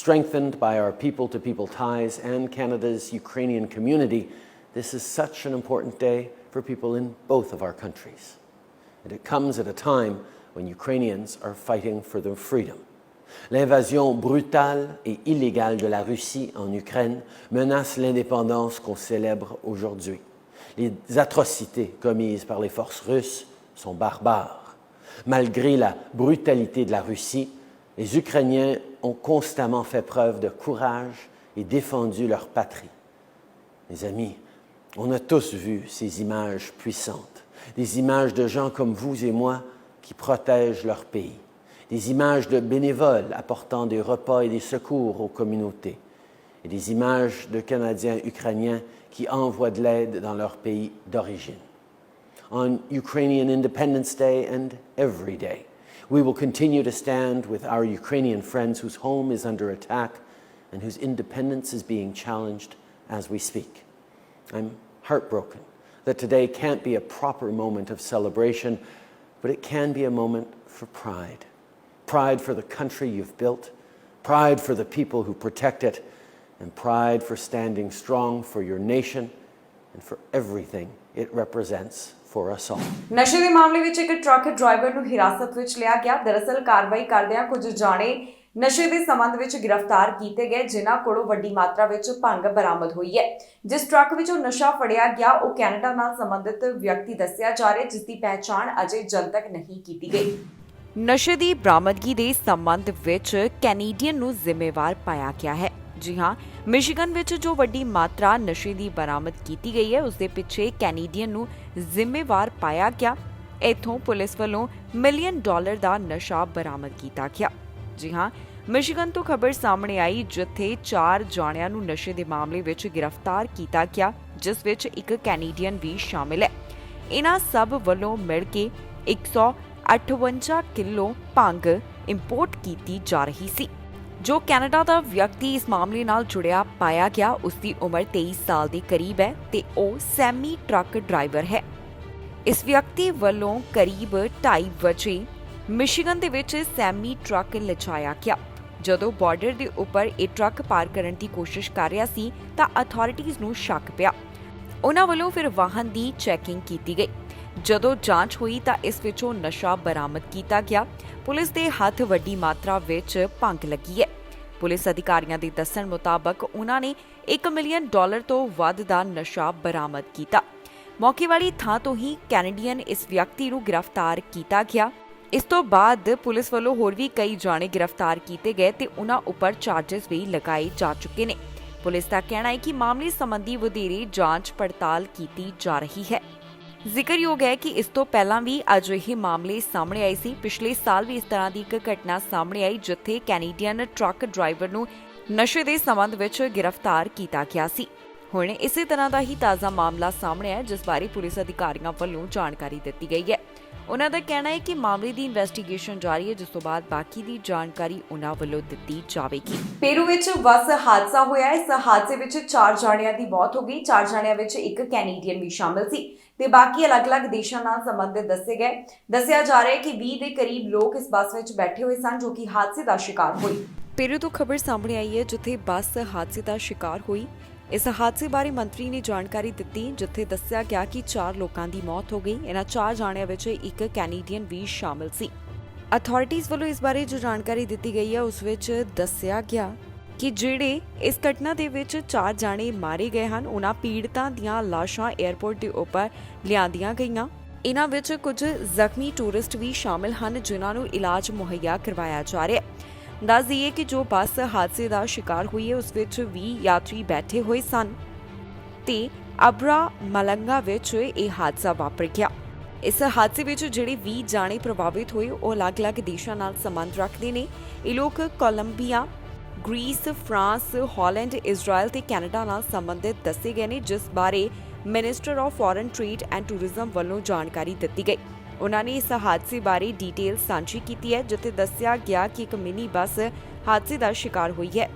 D: Strengthened by our people-to-people ties and Canada's Ukrainian community, this is such an important day for people in both of our countries. And it comes at a time when Ukrainians are fighting for their freedom. L'invasion brutale et illégale de la Russie en Ukraine menace l'indépendance qu'on célèbre aujourd'hui. Les atrocités commises par les forces russes sont barbares. Malgré la brutalité de la Russie, les Ukrainiens ont constamment fait preuve de courage et défendu leur patrie. Mes amis, on a tous vu ces images puissantes, des images de gens comme vous et moi qui protègent leur pays. Des images de bénévoles apportant des repas et des secours aux communautés, et des images de Canadiens ukrainiens qui envoient de l'aide dans leur pays d'origine. On Ukrainian Independence Day and every day, we will continue to stand with our Ukrainian friends whose home is under attack and whose independence is being challenged as we speak. I'm heartbroken that today can't be a proper moment of celebration, but it can be a moment for pride. Pride for the country you've built, pride for the people who protect it, and pride for standing strong for your nation and for everything it represents for us all.
A: ਨਸ਼ੇ ਦੇ ਮਾਮਲੇ ਵਿੱਚ ਇੱਕ ਟਰੱਕ ਡਰਾਈਵਰ ਨੂੰ ਹਿਰਾਸਤ ਵਿੱਚ ਲਿਆ ਗਿਆ। ਦਰਅਸਲ ਕਾਰਵਾਈ ਕਰਦਿਆਂ ਕੁਝ ਜਾਣੇ ਨਸ਼ੇ ਦੇ ਸੰਬੰਧ ਵਿੱਚ ਗ੍ਰਿਫਤਾਰ ਕੀਤੇ ਗਏ, ਜਿਨ੍ਹਾਂ ਕੋਲੋਂ ਵੱਡੀ ਮਾਤਰਾ ਵਿੱਚ ਭੰਗ ਬਰਾਮਦ ਹੋਈ ਹੈ। ਜਿਸ ਟਰੱਕ ਵਿੱਚੋਂ ਨਸ਼ਾ ਫੜਿਆ ਗਿਆ ਉਹ ਕੈਨੇਡਾ ਨਾਲ ਸੰਬੰਧਿਤ ਵਿਅਕਤੀ ਦੱਸਿਆ ਜਾ ਰਿਹਾ, ਜਿਸ ਦੀ ਪਹਿਚਾਣ ਅਜੇ ਜਨਤਕ ਨਹੀਂ ਕੀਤੀ ਗਈ।
B: ਨਸ਼ੇ ਦੀ ਬਰਾਮਦਗੀ ਦੇ ਸੰਬੰਧ ਵਿੱਚ ਕੈਨੇਡੀਅਨ ਨੂੰ ਜ਼ਿੰਮੇਵਾਰ ਪਾਇਆ ਗਿਆ ਹੈ। ਜੀ ਹਾਂ, ਮਿਸ਼ੀਗਨ ਵਿੱਚ ਜੋ ਵੱਡੀ ਮਾਤਰਾ ਨਸ਼ੇ ਦੀ ਬਰਾਮਦ ਕੀਤੀ ਗਈ ਹੈ, ਉਸ ਦੇ ਪਿੱਛੇ ਕੈਨੇਡੀਅਨ ਨੂੰ ਜ਼ਿੰਮੇਵਾਰ ਪਾਇਆ ਗਿਆ। ਇੱਥੋਂ ਪੁਲਿਸ ਵੱਲੋਂ $1 ਮਿਲੀਅਨ ਦਾ ਨਸ਼ਾ ਬਰਾਮਦ ਕੀਤਾ ਗਿਆ। ਜੀ ਹਾਂ, ਮਿਸ਼ੀਗਨ ਤੋਂ ਖਬਰ ਸਾਹਮਣੇ ਆਈ, ਜਿੱਥੇ 4 ਜਾਣਿਆਂ ਨੂੰ ਨਸ਼ੇ ਦੇ ਮਾਮਲੇ ਵਿੱਚ ਗ੍ਰਿਫਤਾਰ ਕੀਤਾ ਗਿਆ, ਜਿਸ ਵਿੱਚ ਇੱਕ ਕੈਨੇਡੀਅਨ ਵੀ ਸ਼ਾਮਿਲ ਹੈ। ਇਹਨਾਂ ਸਭ ਵੱਲੋਂ ਮਿਲ ਕੇ 158 ਕਿਲੋ ਭੰਗ ਇੰਪੋਰਟ ਕੀਤੀ ਜਾ ਰਹੀ ਸੀ। ਜੋ ਕੈਨੇਡਾ ਦਾ ਵਿਅਕਤੀ ਇਸ ਮਾਮਲੇ ਨਾਲ ਜੁੜਿਆ ਪਾਇਆ ਗਿਆ, ਉਸ ਦੀ ਉਮਰ 23 ਸਾਲ ਦੇ ਕਰੀਬ ਹੈ ਤੇ ਉਹ ਸੈਮੀ ਟਰੱਕ ਡਰਾਈਵਰ ਹੈ। ਇਸ ਵਿਅਕਤੀ ਵੱਲੋਂ ਕਰੀਬ 2:30 ਵਜੇ ਮਿਸ਼ੀਗਨ ਦੇ ਵਿੱਚ ਸੈਮੀ ਟਰੱਕ ਲਿਜਾਇਆ ਗਿਆ। ਜਦੋਂ ਬਾਰਡਰ ਦੇ ਉੱਪਰ ਇਹ ਟਰੱਕ ਪਾਰ ਕਰਨ ਦੀ ਕੋਸ਼ਿਸ਼ ਕਰ ਰਿਹਾ ਸੀ ਤਾਂ ਅਥਾਰਟੀਜ਼ ਨੂੰ ਸ਼ੱਕ ਪਿਆ। ਉਹਨਾਂ ਵੱਲੋਂ ਫਿਰ ਵਾਹਨ ਦੀ ਚੈਕਿੰਗ ਕੀਤੀ ਗਈ। ਜਦੋਂ ਜਾਂਚ ਹੋਈ ਤਾਂ ਇਸ ਵਿੱਚੋਂ ਨਸ਼ਾ ਬਰਾਮਦ ਕੀਤਾ ਗਿਆ। ਪੁਲਿਸ ਦੇ ਹੱਥ ਵੱਡੀ ਮਾਤਰਾ ਵਿੱਚ ਭੰਗ ਲੱਗੀ ਹੈ। ਪੁਲਿਸ ਅਧਿਕਾਰੀਆਂ ਦੇ ਦੱਸਣ ਮੁਤਾਬਕ ਉਹਨਾਂ ਨੇ $1 ਮਿਲੀਅਨ ਤੋਂ ਵੱਧ ਦਾ ਨਸ਼ਾ ਬਰਾਮਦ ਕੀਤਾ। ਮੌਕੇ ਵਾਲੀ ਥਾਂ ਤੋਂ ਹੀ ਕੈਨੇਡੀਅਨ ਇਸ ਵਿਅਕਤੀ ਨੂੰ ਗ੍ਰਿਫਤਾਰ ਕੀਤਾ ਗਿਆ। ਇਸ ਤੋਂ ਬਾਅਦ ਪੁਲਿਸ ਵੱਲੋਂ ਹੋਰ ਵੀ ਕਈ ਜਾਣੇ ਗ੍ਰਿਫਤਾਰ ਕੀਤੇ ਗਏ ਤੇ ਉਹਨਾਂ ਉੱਪਰ ਚਾਰजेस ਵੀ ਲਗਾਏ ਜਾ ਚੁੱਕੇ ਨੇ। ਪੁਲਿਸ ਦਾ ਕਹਿਣਾ ਹੈ ਕਿ ਮਾਮਲੇ ਸੰਬੰਧੀ ਵਧੇਰੇ ਜਾਂਚ ਪੜਤਾਲ ਕੀਤੀ ਜਾ ਰਹੀ ਹੈ। ਜ਼ਿਕਰਯੋਗ ਹੈ ਕਿ ਇਸ ਤੋਂ ਪਹਿਲਾਂ ਵੀ ਅਜਿਹੇ ਮਾਮਲੇ ਸਾਹਮਣੇ ਆਏ ਸੀ। ਪਿਛਲੇ ਸਾਲ ਵੀ ਇਸ ਤਰ੍ਹਾਂ ਦੀ ਇੱਕ ਘਟਨਾ ਸਾਹਮਣੇ ਆਈ ਜਿੱਥੇ ਕੈਨੇਡੀਅਨ ਟਰੱਕ ਡਰਾਈਵਰ ਨੂੰ ਨਸ਼ੇ ਦੇ ਸੰਬੰਧ ਵਿੱਚ ਗ੍ਰਿਫਤਾਰ ਕੀਤਾ ਗਿਆ ਸੀ। ਹੁਣ ਇਸੇ ਤਰ੍ਹਾਂ ਦਾ ਹੀ ਤਾਜ਼ਾ ਮਾਮਲਾ ਸਾਹਮਣੇ ਆਇਆ ਜਿਸ ਬਾਰੇ ਪੁਲਿਸ ਅਧਿਕਾਰੀਆਂ ਵੱਲੋਂ ਜਾਣਕਾਰੀ ਦਿੱਤੀ ਗਈ ਹੈ। ਉਹਨਾਂ ਦਾ ਕਹਿਣਾ ਹੈ ਕਿ ਮਾਮਲੇ ਦੀ ਇਨਵੈਸਟੀਗੇਸ਼ਨ ਜਾਰੀ ਹੈ ਜਿਸ ਤੋਂ ਬਾਅਦ ਬਾਕੀ ਦੀ ਜਾਣਕਾਰੀ ਉਹਨਾਂ ਵੱਲੋਂ ਦਿੱਤੀ ਜਾਵੇਗੀ।
A: ਪੇਰੂ ਵਿੱਚ ਬੱਸ ਹਾਦਸਾ ਹੋਇਆ। ਇਸ ਹਾਦਸੇ ਵਿੱਚ 4 ਜਾਣਿਆਂ ਦੀ ਮੌਤ ਹੋ ਗਈ। 4 ਜਾਣਿਆਂ ਵਿੱਚ ਇੱਕ ਕੈਨੇਡੀਅਨ ਵੀ ਸ਼ਾਮਲ ਸੀ ਤੇ ਬਾਕੀ ਅਲੱਗ-ਅਲੱਗ ਦੇਸ਼ਾਂ ਨਾਲ ਸੰਬੰਧਿਤ ਦੱਸੇ ਗਏ। ਦੱਸਿਆ ਜਾ ਰਿਹਾ ਹੈ ਕਿ 20 ਦੇ ਕਰੀਬ ਲੋਕ ਇਸ ਬੱਸ ਵਿੱਚ ਬੈਠੇ ਹੋਏ ਸਨ ਜੋ ਕਿ ਹਾਦਸੇ ਦਾ ਸ਼ਿਕਾਰ ਹੋਈ।
B: ਪੇਰੂ ਤੋਂ ਖਬਰ ਸਾਹਮਣੇ ਆਈ ਹੈ ਜਿੱਥੇ ਬੱਸ ਹਾਦਸੇ ਦਾ ਸ਼ਿਕਾਰ ਹੋਈ। ਇਸ ਹਾਦਸੇ ਬਾਰੇ ਮੰਤਰੀ ਨੇ ਜਾਣਕਾਰੀ ਦਿੱਤੀ ਜਿੱਥੇ ਦੱਸਿਆ ਗਿਆ ਕਿ 4 ਲੋਕਾਂ ਦੀ ਮੌਤ ਹੋ ਗਈ। ਇਹਨਾਂ 4 ਜਾਣਿਆਂ ਵਿੱਚ ਇੱਕ ਕੈਨੇਡੀਅਨ ਵੀ ਸ਼ਾਮਲ ਸੀ। ਅਥਾਰਟੀਜ਼ ਵੱਲੋਂ ਇਸ ਬਾਰੇ ਜੋ ਜਾਣਕਾਰੀ ਦਿੱਤੀ ਗਈ ਹੈ ਉਸ ਵਿੱਚ ਦੱਸਿਆ ਗਿਆ ਕਿ ਜਿਹੜੇ ਇਸ ਘਟਨਾ ਦੇ ਵਿੱਚ 4 ਜਾਣੇ ਮਾਰੇ ਗਏ ਹਨ ਉਹਨਾਂ ਪੀੜਤਾਂ ਦੀਆਂ ਲਾਸ਼ਾਂ 에ਅਰਪੋਰਟ ਦੇ ਉੱਪਰ ਲਿਆਂਦੀਆਂ ਗਈਆਂ। ਇਹਨਾਂ ਵਿੱਚ ਕੁਝ ਜ਼ਖਮੀ ਟੂਰਿਸਟ ਵੀ ਸ਼ਾਮਲ ਹਨ ਜਿਨ੍ਹਾਂ ਨੂੰ ਇਲਾਜ ਮੁਹੱਈਆ ਕਰਵਾਇਆ ਜਾ ਰਿਹਾ ਹੈ। ਦੱਸ ਦਈਏ ਕਿ ਜੋ ਬੱਸ ਹਾਦਸੇ ਦਾ ਸ਼ਿਕਾਰ ਹੋਈ ਹੈ ਉਸ ਵਿੱਚ 20 ਯਾਤਰੀ ਬੈਠੇ ਹੋਏ ਸਨ ਤੇ ਅਬਰਾ ਮਲੰਗਾ ਵਿੱਚ ਇਹ ਹਾਦਸਾ ਵਾਪਰ ਗਿਆ। ਇਸ ਹਾਦਸੇ ਵਿੱਚ ਜਿਹੜੇ 20 ਜਾਣੇ ਪ੍ਰਭਾਵਿਤ ਹੋਏ ਉਹ ਅਲੱਗ-ਅਲੱਗ ਦੇਸ਼ਾਂ ਨਾਲ ਸੰਬੰਧ ਰੱਖਦੇ ਨੇ। ਇਹ ਲੋਕ Colombia, Greece, France, Holland, Israel ਤੇ ਕੈਨੇਡਾ ਨਾਲ ਸੰਬੰਧਿਤ ਦੱਸੇ ਗਏ ਨੇ ਜਿਸ ਬਾਰੇ minister of foreign trade and tourism ਵੱਲੋਂ ਜਾਣਕਾਰੀ ਦਿੱਤੀ ਗਈ। ਉਹਨਾਂ ਨੇ ਇਸ ਹਾਦਸੇ ਬਾਰੇ ਡਿਟੇਲ ਸਾਂਝੀ ਕੀਤੀ ਹੈ ਜਿੱਥੇ ਦੱਸਿਆ ਗਿਆ ਕਿ ਇੱਕ ਮਿਨੀ ਬੱਸ ਹਾਦਸੇ ਦਾ ਸ਼ਿਕਾਰ ਹੋਈ ਹੈ।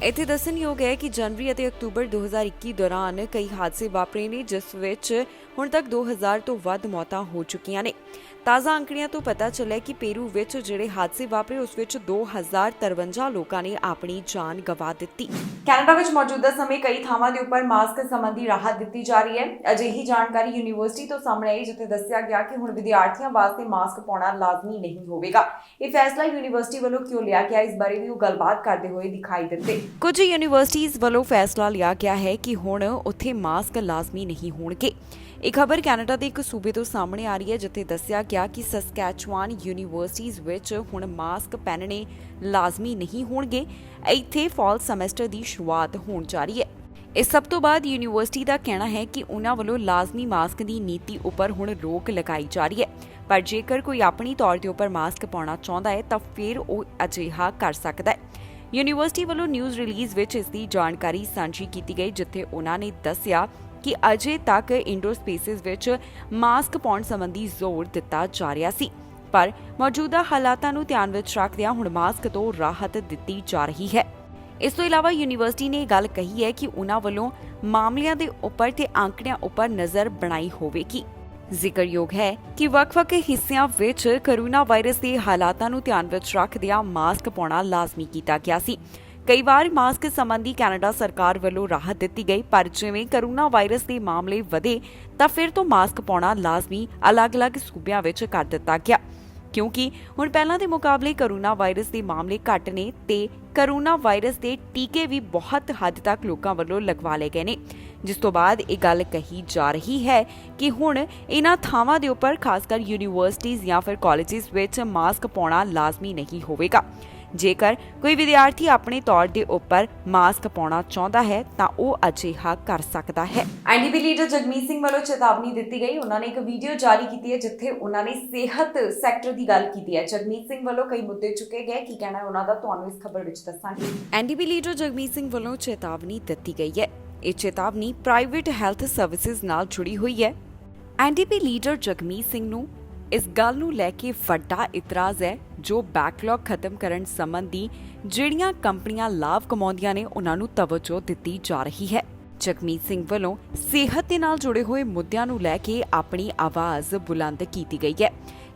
B: ਇੱਥੇ ਦੱਸਣਯੋਗ ਹੈ ਕਿ ਜਨਵਰੀ ਅਤੇ ਅਕਤੂਬਰ 2021 ਦੌਰਾਨ ਕਈ ਹਾਦਸੇ ਵਾਪਰੇ ਨੇ ਜਿਸ ਵਿੱਚ ਹੁਣ ਤੱਕ 2000 ਤੋਂ ਵੱਧ ਮੌਤਾਂ ਹੋ ਚੁੱਕੀਆਂ ਨੇ। ਤਾਜ਼ਾ ਅੰਕੜਿਆਂ ਤੋਂ ਪਤਾ ਚੱਲਿਆ ਕਿ ਪੇਰੂ ਵਿੱਚ ਜਿਹੜੇ ਹਾਦਸੇ ਵਾਪਰੇ ਉਸ ਵਿੱਚ 2053 ਲੋਕਾਂ ਨੇ ਆਪਣੀ ਜਾਨ ਗਵਾ ਦਿੱਤੀ।
A: ਕੈਨੇਡਾ ਵਿੱਚ ਮੌਜੂਦਾ ਸਮੇਂ ਕਈ ਥਾਵਾਂ ਦੇ ਉੱਪਰ ਮਾਸਕ ਸੰਬੰਧੀ ਰਾਹਤ ਦਿੱਤੀ ਜਾ ਰਹੀ ਹੈ। ਅਜਿਹੀ ਜਾਣਕਾਰੀ ਯੂਨੀਵਰਸਿਟੀ ਤੋਂ ਸਾਹਮਣੇ ਆਈ ਜਿੱਥੇ ਦੱਸਿਆ ਗਿਆ ਕਿ ਹੁਣ ਵਿਦਿਆਰਥੀਆਂ ਵਾਸਤੇ ਮਾਸਕ ਪਾਉਣਾ ਲਾਜ਼ਮੀ ਨਹੀਂ ਹੋਵੇਗਾ। ਇਹ ਫੈਸਲਾ ਯੂਨੀਵਰਸਿਟੀ ਵੱਲੋਂ ਕਿਉਂ ਲਿਆ ਗਿਆ ਇਸ ਬਾਰੇ ਵੀ ਉਹ ਗੱਲਬਾਤ ਕਰਦੇ ਹੋਏ ਦਿਖਾਈ ਦਿੱਤੇ।
B: ਕੁਝ ਯੂਨੀਵਰਸਿਟੀਜ਼ ਵੱਲੋਂ ਫੈਸਲਾ ਲਿਆ ਗਿਆ ਹੈ ਕਿ ਹੁਣ ਉੱਥੇ ਮਾਸਕ ਲਾਜ਼ਮੀ ਨਹੀਂ ਹੋਣਗੇ। ਇਹ ਖਬਰ ਕੈਨੇਡਾ ਦੇ ਇੱਕ ਸੂਬੇ ਤੋਂ ਸਾਹਮਣੇ ਆ ਰਹੀ ਹੈ ਜਿੱਥੇ ਦੱਸਿਆ ਗਿਆ ਕਿ ਸਸਕੈਚੁਆਨ ਯੂਨੀਵਰਸਿਟੀਜ਼ ਵਿੱਚ ਹੁਣ ਮਾਸਕ ਪਹਿਨਣੇ ਲਾਜ਼ਮੀ ਨਹੀਂ ਹੋਣਗੇ। ਇੱਥੇ ਫਾਲ ਸਮੈਸਟਰ ਦੀ ਸ਼ੁਰੂਆਤ ਹੋਣ ਜਾ ਰਹੀ ਹੈ। ਇਸ ਸਭ ਤੋਂ ਬਾਅਦ ਯੂਨੀਵਰਸਿਟੀ ਦਾ ਕਹਿਣਾ ਹੈ ਕਿ ਉਹਨਾਂ ਵੱਲੋਂ ਲਾਜ਼ਮੀ ਮਾਸਕ ਦੀ ਨੀਤੀ ਉੱਪਰ ਹੁਣ ਰੋਕ ਲਗਾਈ ਜਾ ਰਹੀ ਹੈ ਪਰ ਜੇਕਰ ਕੋਈ ਆਪਣੀ ਤੌਰ ਦੇ ਉੱਪਰ ਮਾਸਕ ਪਾਉਣਾ ਚਾਹੁੰਦਾ ਹੈ ਤਾਂ ਫਿਰ ਉਹ ਅਜਿਹਾ ਕਰ ਸਕਦਾ ਹੈ। ਯੂਨੀਵਰਸਿਟੀ ਵੱਲੋਂ ਨਿਊਜ਼ ਰਿਲੀਜ਼ ਵਿੱਚ ਇਸ ਦੀ ਜਾਣਕਾਰੀ ਸਾਂਝੀ ਕੀਤੀ ਗਈ ਜਿੱਥੇ ਉਹਨਾਂ ਨੇ ਦੱਸਿਆ ਕਿ ਅਜੇ ਤੱਕ ਇੰਡੋਰ ਸਪੇਸਿਸ ਵਿੱਚ ਮਾਸਕ ਪਾਉਣ ਸੰਬੰਧੀ ਜ਼ੋਰ ਦਿੱਤਾ ਜਾ ਰਿਹਾ ਸੀ ਪਰ ਮੌਜੂਦਾ ਹਾਲਾਤਾਂ ਨੂੰ ਧਿਆਨ ਵਿੱਚ ਰੱਖਦਿਆਂ ਹੁਣ ਮਾਸਕ ਤੋਂ ਰਾਹਤ ਦਿੱਤੀ ਜਾ ਰਹੀ ਹੈ। ਇਸ ਤੋਂ ਇਲਾਵਾ ਯੂਨੀਵਰਸਿਟੀ ਨੇ ਇਹ ਗੱਲ ਕਹੀ ਹੈ ਕਿ ਉਹਨਾਂ ਵੱਲੋਂ ਮਾਮਲਿਆਂ ਦੇ ਉੱਪਰ ਤੇ ਅੰਕੜਿਆਂ ਉੱਪਰ ਨਜ਼ਰ ਬਣਾਈ ਹੋਵੇਗੀ। ਜ਼ਿਕਰਯੋਗ ਹੈ ਕਿ ਵੱਖ-ਵੱਖ ਹਿੱਸਿਆਂ ਵਿੱਚ ਕੋਰੋਨਾ ਵਾਇਰਸ ਦੇ ਹਾਲਾਤਾਂ ਨੂੰ ਧਿਆਨ ਵਿੱਚ ਰੱਖਦਿਆਂ ਮਾਸਕ ਪਾਉਣਾ ਲਾਜ਼ਮੀ ਕੀਤਾ ਗਿਆ ਸੀ। ਕਈ ਵਾਰ ਮਾਸਕ ਸੰਬੰਧੀ ਕੈਨੇਡਾ ਸਰਕਾਰ ਵੱਲੋਂ ਰਾਹਤ ਦਿੱਤੀ ਗਈ ਪਰ ਜਿਵੇਂ ਕੋਰੋਨਾ ਵਾਇਰਸ ਦੇ ਮਾਮਲੇ ਵਧੇ ਤਾਂ ਫਿਰ ਤੋਂ ਮਾਸਕ ਪਾਉਣਾ ਲਾਜ਼ਮੀ ਅਲੱਗ-ਅਲੱਗ ਸੂਬਿਆਂ ਵਿੱਚ ਕਰ ਦਿੱਤਾ ਗਿਆ ਕਿਉਂਕਿ ਹੁਣ ਪਹਿਲਾਂ ਦੇ ਮੁਕਾਬਲੇ ਕੋਰੋਨਾ ਵਾਇਰਸ ਦੇ ਮਾਮਲੇ ਘੱਟ ਨੇ ਤੇ ਕੋਰੋਨਾ ਵਾਇਰਸ ਦੇ ਟੀਕੇ ਵੀ ਬਹੁਤ ਹੱਦ ਤੱਕ ਲੋਕਾਂ ਵੱਲੋਂ ਲਗਵਾ ਲਏ ਗਏ ਨੇ ਜਿਸ ਤੋਂ ਬਾਅਦ ਇਹ ਗੱਲ ਕਹੀ ਜਾ ਰਹੀ ਹੈ ਕਿ ਹੁਣ ਇਹਨਾਂ ਥਾਵਾਂ ਦੇ ਉੱਪਰ ਖਾਸਕਰ ਯੂਨੀਵਰਸਿਟੀਜ਼ ਜਾਂ ਫਿਰ ਕਾਲਜਿਸ ਵਿੱਚ ਮਾਸਕ ਪਾਉਣਾ ਲਾਜ਼ਮੀ ਨਹੀਂ ਹੋਵੇਗਾ। ਜੇਕਰ ਕੋਈ ਵਿਦਿਆਰਥੀ ਆਪਣੇ ਤੌਰ ਦੇ ਉੱਪਰ ਮਾਸਕ ਪਾਉਣਾ ਚਾਹੁੰਦਾ ਹੈ ਤਾਂ ਉਹ ਅਜਿਹਾ ਕਰ ਸਕਦਾ ਹੈ।
A: ਐਨਡੀਪੀ ਲੀਡਰ ਜਗਮੀਤ ਸਿੰਘ ਵੱਲੋਂ ਚੇਤਾਵਨੀ ਦਿੱਤੀ ਗਈ। ਉਹਨਾਂ ਨੇ ਇੱਕ ਵੀਡੀਓ ਜਾਰੀ ਕੀਤੀ ਹੈ ਜਿੱਥੇ ਉਹਨਾਂ ਨੇ ਸਿਹਤ ਸੈਕਟਰ ਦੀ ਗੱਲ ਕੀਤੀ ਹੈ। ਜਗਮੀਤ ਸਿੰਘ ਵੱਲੋਂ ਕਈ ਮੁੱਦੇ ਚੁੱਕੇ ਗਏ। ਕੀ ਕਹਿਣਾ ਹੈ ਉਹਨਾਂ ਦਾ ਤੁਹਾਨੂੰ ਇਸ ਖਬਰ ਵਿੱਚ ਦੱਸਾਂਗੇ।
B: ਐਨਡੀਪੀ ਲੀਡਰ ਜਗਮੀਤ ਸਿੰਘ ਵੱਲੋਂ ਚੇਤਾਵਨੀ ਦਿੱਤੀ ਗਈ ਹੈ। ਇਹ ਚੇਤਾਵਨੀ ਪ੍ਰਾਈਵੇਟ ਹੈਲਥ ਸਰਵਿਸਿਜ਼ ਨਾਲ ਜੁੜੀ ਹੋਈ ਹੈ। ਐਨਡੀਪੀ ਲੀਡਰ ਜਗਮੀਤ ਸਿੰਘ ਨੂੰ ਇਸ ਗੱਲ ਨੂੰ ਲੈ ਕੇ ਵੱਡਾ ਇਤਰਾਜ਼ ਹੈ ਜੋ ਬੈਕਲੌਗ ਖਤਮ ਕਰਨ ਸੰਬੰਧੀ ਜਿਹੜੀਆਂ ਕੰਪਨੀਆਂ ਲਾਭ ਕਮਾਉਂਦੀਆਂ ਨੇ ਉਹਨਾਂ ਨੂੰ ਤਵੱਜੋ ਦਿੱਤੀ ਜਾ ਰਹੀ ਹੈ। ਜਗਮੀਤ ਸਿੰਘ ਵੱਲੋਂ ਸਿਹਤ ਦੇ ਨਾਲ ਜੁੜੇ ਹੋਏ ਮੁੱਦਿਆਂ ਨੂੰ ਲੈ ਕੇ ਆਪਣੀ ਆਵਾਜ਼ ਬੁਲੰਦ ਕੀਤੀ ਗਈ ਹੈ।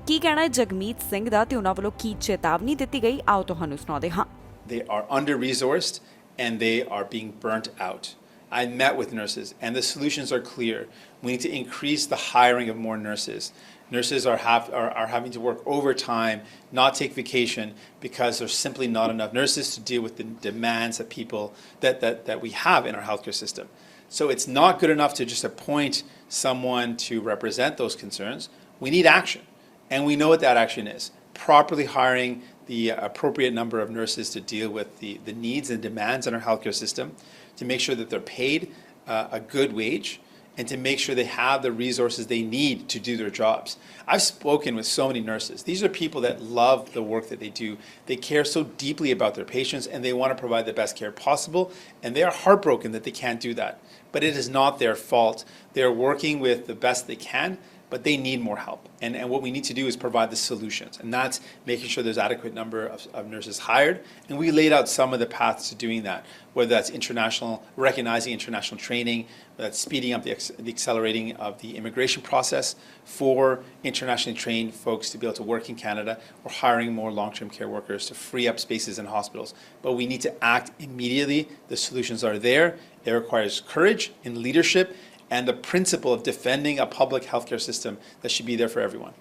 B: ਕੀ ਕਹਿਣਾ ਹੈ ਜਗਮੀਤ ਸਿੰਘ ਦਾ ਤੇ ਉਹਨਾਂ ਵੱਲੋਂ ਕੀ ਚੇਤਾਵਨੀ ਦਿੱਤੀ ਗਈ ਆਓ ਤੁਹਾਨੂੰ ਸੁਣਾਉਂਦੇ ਹਾਂ।
E: They are under-resourced and they are being burnt out. I met with nurses, and the solutions are clear. We need to increase the hiring of more nurses. Nurses are having to work overtime, not take vacation, because there's simply not enough nurses to deal with the demands that that we have in our healthcare system. So it's not good enough to just appoint someone to represent those concerns. We need action, and we know what that action is. Properly hiring the appropriate number of nurses to deal with the needs and demands in our healthcare system, to make sure that they're paid a good wage, and to make sure they have the resources they need to do their jobs. I've spoken with so many nurses. These are people that love the work that they do. They care so deeply about their patients, and they want to provide the best care possible, and they are heartbroken that they can't do that. But it is not their fault. They are working with the best they can, but they need more help. And what we need to do is provide the solutions. And that's making sure there's adequate number of nurses hired. And we laid out some of the paths to doing that, whether that's recognizing international training, whether that's speeding up the accelerating of the immigration process for internationally trained folks to be able to work in Canada, or hiring more long-term care workers to free up spaces in hospitals. But we need to act immediately. The solutions are there. It requires courage and leadership, and the principle of defending a public healthcare system that should be there for everyone.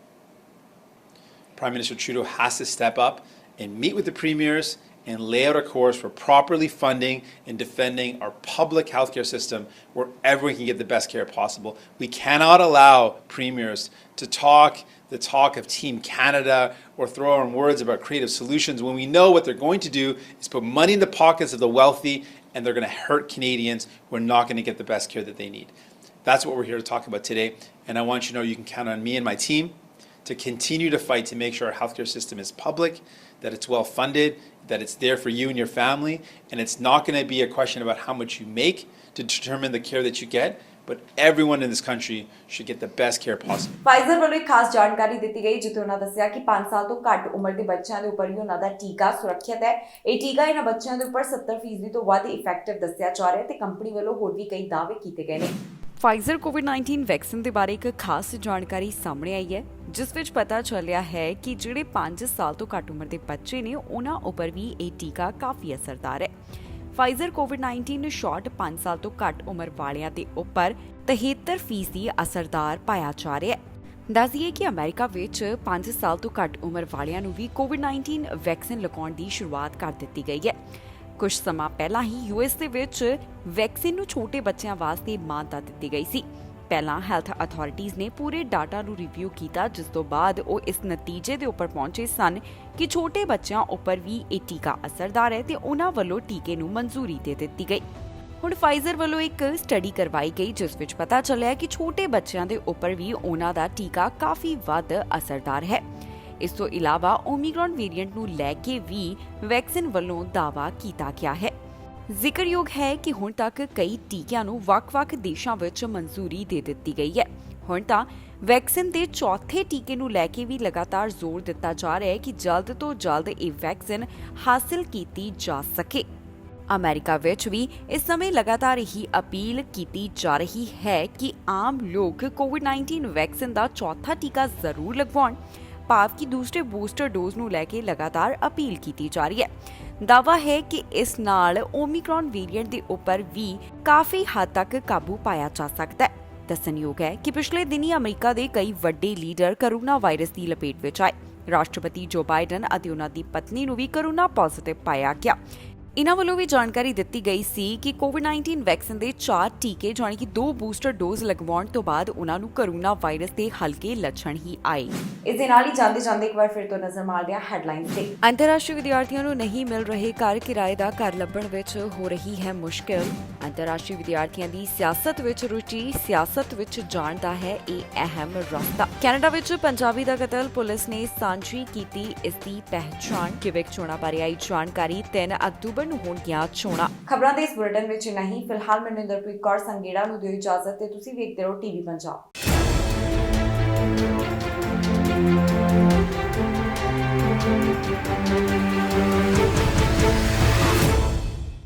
E: Prime Minister Trudeau has to step up and meet with the premiers and lay out a course for properly funding and defending our public healthcare system where everyone can get the best care possible. We cannot allow premiers to talk the talk of Team Canada or throw around words about creative solutions when we know what they're going to do is put money in the pockets of the wealthy, and they're going to hurt Canadians who are not going to get the best care that they need. That's what we're here to talk about today, and I want you to know you can count on me and my team to continue to fight to make sure our healthcare system is public, that it's well funded, that it's there for you and your family, and it's not going to be a question about how much you make to determine the care that you get, but everyone in this country should get the best care possible.
A: Pfizer ਵੱਲੋਂ ਇੱਕ ਖਾਸ ਜਾਣਕਾਰੀ ਦਿੱਤੀ ਗਈ, ਜਿੱਥੇ ਉਹਨਾਂ ਦੱਸਿਆ ਕਿ 5 ਸਾਲ ਤੋਂ ਘੱਟ ਉਮਰ ਦੇ ਬੱਚਿਆਂ ਦੇ ਉੱਪਰ ਹੀ ਉਹਨਾਂ ਦਾ ਟੀਕਾ ਸੁਰੱਖਿਅਤ ਹੈ। ਇਹ ਟੀਕਾ ਇਹਨਾਂ ਬੱਚਿਆਂ ਦੇ ਉੱਪਰ 70% ਤੋਂ ਵੱਧ ਇਫੈਕਟਿਵ ਦੱਸਿਆ ਜਾ ਰਿਹਾ ਹੈ, ਤੇ ਕੰਪਨੀ ਵੱਲੋਂ ਹੋਰ ਵੀ ਕਈ ਦਾਅਵੇ ਕੀਤੇ ਗਏ ਨੇ।
B: ਫਾਈਜ਼ਰ ਕੋਵਿਡ-19 ਵੈਕਸੀਨ ਦੇ ਬਾਰੇ ਇੱਕ ਖਾਸ ਜਾਣਕਾਰੀ ਸਾਹਮਣੇ ਆਈ ਹੈ, ਜਿਸ ਵਿੱਚ ਪਤਾ ਚੱਲਿਆ ਹੈ ਕਿ ਜਿਹੜੇ 5 ਸਾਲ ਤੋਂ ਘੱਟ ਉਮਰ ਦੇ ਬੱਚੇ ਨੇ, ਉਹਨਾਂ ਉੱਪਰ ਵੀ ਇਹ ਟੀਕਾ ਕਾਫੀ ਅਸਰਦਾਰ ਹੈ। ਫਾਈਜ਼ਰ ਕੋਵਿਡ-19 ਸ਼ਾਟ 5 ਸਾਲ ਤੋਂ ਘੱਟ ਉਮਰ ਵਾਲਿਆਂ ਦੇ ਉੱਪਰ 73% ਅਸਰਦਾਰ ਪਾਇਆ ਜਾ ਰਿਹਾ ਹੈ। ਦੱਸ ਦਈਏ ਕਿ ਅਮਰੀਕਾ ਵਿੱਚ 5 ਸਾਲ ਤੋਂ ਘੱਟ ਉਮਰ ਵਾਲਿਆਂ ਨੂੰ ਵੀ ਕੋਵਿਡ-19 ਵੈਕਸੀਨ ਲਗਾਉਣ ਦੀ ਸ਼ੁਰੂਆਤ ਕਰ ਦਿੱਤੀ ਗਈ ਹੈ। ਕੁਝ ਸਮਾਂ ਪਹਿਲਾਂ ਹੀ ਯੂਐਸ ਦੇ ਵਿੱਚ ਵੈਕਸੀਨ ਨੂੰ ਛੋਟੇ ਬੱਚਿਆਂ ਵਾਸਤੇ ਮਾਨਤਾ ਦਿੱਤੀ ਗਈ ਸੀ। ਪਹਿਲਾਂ ਹੈਲਥ ਅਥਾਰਟੀਜ਼ ਨੇ ਪੂਰੇ ਡਾਟਾ ਨੂੰ ਰਿਵਿਊ ਕੀਤਾ, ਜਿਸ ਤੋਂ ਬਾਅਦ ਉਹ ਇਸ ਨਤੀਜੇ ਦੇ ਉੱਪਰ ਪਹੁੰਚੇ ਸਨ ਕਿ ਛੋਟੇ ਬੱਚਿਆਂ ਉੱਪਰ ਵੀ ਇਹ ਟੀਕਾ ਅਸਰਦਾਰ ਹੈ, ਤੇ ਉਹਨਾਂ ਵੱਲੋਂ ਟੀਕੇ ਨੂੰ ਮਨਜ਼ੂਰੀ ਦੇ ਦਿੱਤੀ ਗਈ। ਹੁਣ ਫਾਈਜ਼ਰ ਵੱਲੋਂ ਇੱਕ ਸਟੱਡੀ ਕਰਵਾਈ ਗਈ, ਜਿਸ ਵਿੱਚ ਪਤਾ ਚੱਲਿਆ ਕਿ ਛੋਟੇ ਬੱਚਿਆਂ ਦੇ ਉੱਪਰ ਵੀ ਉਹਨਾਂ ਦਾ ਟੀਕਾ ਕਾਫੀ ਵੱਧ ਅਸਰਦਾਰ ਹੈ। ਇਸ ਤੋਂ ਇਲਾਵਾ ਓਮੀਕਰੌਨ ਵੇਰੀਐਂਟ ਨੂੰ ਲੈ ਕੇ ਵੀ ਵੈਕਸੀਨ ਵੱਲੋਂ ਦਾਅਵਾ ਕੀਤਾ ਗਿਆ ਹੈ। ਜ਼ਿਕਰਯੋਗ ਹੈ ਕਿ ਹੁਣ ਤੱਕ ਕਈ ਟੀਕਿਆਂ ਨੂੰ ਵੱਖ-ਵੱਖ ਦੇਸ਼ਾਂ ਵਿੱਚ ਮਨਜ਼ੂਰੀ ਦੇ ਦਿੱਤੀ ਗਈ ਹੈ। ਹੁਣ ਤਾਂ ਵੈਕਸੀਨ ਦੇ ਚੌਥੇ ਟੀਕੇ ਨੂੰ ਲੈ ਕੇ ਵੀ ਲਗਾਤਾਰ ਜ਼ੋਰ ਦਿੱਤਾ ਜਾ ਰਿਹਾ ਹੈ ਕਿ ਜਲਦ ਤੋਂ ਜਲਦ ਇਹ ਵੈਕਸੀਨ ਹਾਸਲ ਕੀਤੀ ਜਾ ਸਕੇ। ਅਮਰੀਕਾ ਵਿੱਚ ਵੀ ਇਸ ਸਮੇਂ ਲਗਾਤਾਰ ਇਹੀ ਅਪੀਲ ਕੀਤੀ ਜਾ ਰਹੀ ਹੈ ਕਿ ਆਮ ਲੋਕ ਕੋਵਿਡ-19 ਵੈਕਸੀਨ ਦਾ ਚੌਥਾ ਟੀਕਾ ਜ਼ਰੂਰ ਲਗਵਾਉਣ, ਭਾਵ ਕਿ ਦੂਸਰੇ ਬੂਸਟਰ ਡੋਜ਼ ਨੂੰ ਲੈ ਕੇ ਲਗਾਤਾਰ ਅਪੀਲ ਕੀਤੀ ਜਾ ਰਹੀ ਹੈ। ਦਾਅਵਾ ਹੈ ਕਿ ਇਸ ਨਾਲ ਓਮੀਕਰੌਨ ਵੇਰੀਐਂਟ ਦੇ ਉੱਪਰ ਵੀ ਕਾਫੀ ਹੱਦ ਤੱਕ ਕਾਬੂ ਪਾਇਆ ਜਾ ਸਕਦਾ ਹੈ। ਦੱਸਣਯੋਗ ਹੈ ਕਿ ਪਿਛਲੇ ਦਿਨੀ ਅਮਰੀਕਾ ਦੇ ਕਈ ਵੱਡੇ ਲੀਡਰ ਕਰੋਨਾ ਵਾਇਰਸ ਦੀ ਲਪੇਟ ਵਿੱਚ ਆਏ। ਰਾਸ਼ਟਰਪਤੀ ਜੋ ਬਾਈਡਨ ਅਤੇ ਉਹਨਾਂ ਦੀ ਪਤਨੀ ਨੂੰ ਵੀ ਕਰੋਨਾ ਪੋਜ਼ਿਟਿਵ ਪਾਇਆ ਗਿਆ। ਇਹਨਾਂ ਵੱਲੋਂ ਵੀ ਜਾਣਕਾਰੀ ਦਿੱਤੀ ਗਈ ਸੀ ਕਿ ਕੋਵਿਡ-19 ਵੈਕਸੀਨ ਦੇ 4 ਟੀਕੇ ਜਾਣੀ ਕਿ 2 ਬੂਸਟਰ ਡੋਜ਼ ਲਗਵਾਉਣ ਤੋਂ ਬਾਅਦ ਉਹਨਾਂ ਨੂੰ ਕਰੋਨਾ ਵਾਇਰਸ ਦੇ ਹਲਕੇ ਲੱਛਣ ਹੀ ਆਏ।
A: ਇਸ ਦੇ ਨਾਲ ਹੀ ਜਾਂਦੇ ਇੱਕ ਵਾਰ ਫਿਰ ਤੋਂ ਨਜ਼ਰ ਮਾਰਦੇ ਹਾਂ ਹੈਡਲਾਈਨਸ ਤੇ।
B: ਅੰਤਰਰਾਸ਼ਟਰੀ ਵਿਦਿਆਰਥੀਆਂ ਨੂੰ ਨਹੀਂ ਮਿਲ ਰਹੇ ਘਰ ਕਿਰਾਏ ਦਾ ਘਰ ਲੱਭਣ ਵਿੱਚ ਹੋ ਰਹੀ ਹੈ ਮੁਸ਼ਕਿਲ। ਅੰਤਰਰਾਸ਼ਟਰੀ ਵਿਦਿਆਰਥੀਆਂ ਦੀ ਸਿਆਸਤ ਵਿੱਚ ਰੁਚੀ, ਸਿਆਸਤ ਵਿੱਚ ਜਾਣ ਦਾ ਹੈ ਇਹ ਅਹਿਮ ਰਸਤਾ। ਕੈਨੇਡਾ ਵਿੱਚ ਪੰਜਾਬੀ ਦਾ ਕਤਲ, ਪੁਲਿਸ ਨੇ ਸਾਂਝੀ ਕੀਤੀ ਇਸ ਦੀ ਪਹਿਚਾਣ। ਕਿਵੈਕ ਚੋਣਾਂ ਬਾਰੇ ਆਈ ਜਾਣਕਾਰੀ, 3 ਅਕਤੂਬਰ ਨੂੰ ਹੋਣਗੀਆਂ ਚੋਣਾਂ।
A: ਖਬਰਾਂ ਦੇ ਇਸ ਬੁਲੇਟਿਨ ਵਿੱਚ ਨਹੀਂ। ਫਿਲਹਾਲ ਮੈਨੂੰ ਇੰਦਰਪ੍ਰੀਤ ਕੌਰ ਸੰਗੇੜਾ ਨੂੰ ਦਿਓ ਇਜਾਜ਼ਤ, ਤੇ ਤੁਸੀਂ ਵੇਖਦੇ ਰਹੋ ਟੀਵੀ ਪੰਜਾਬ।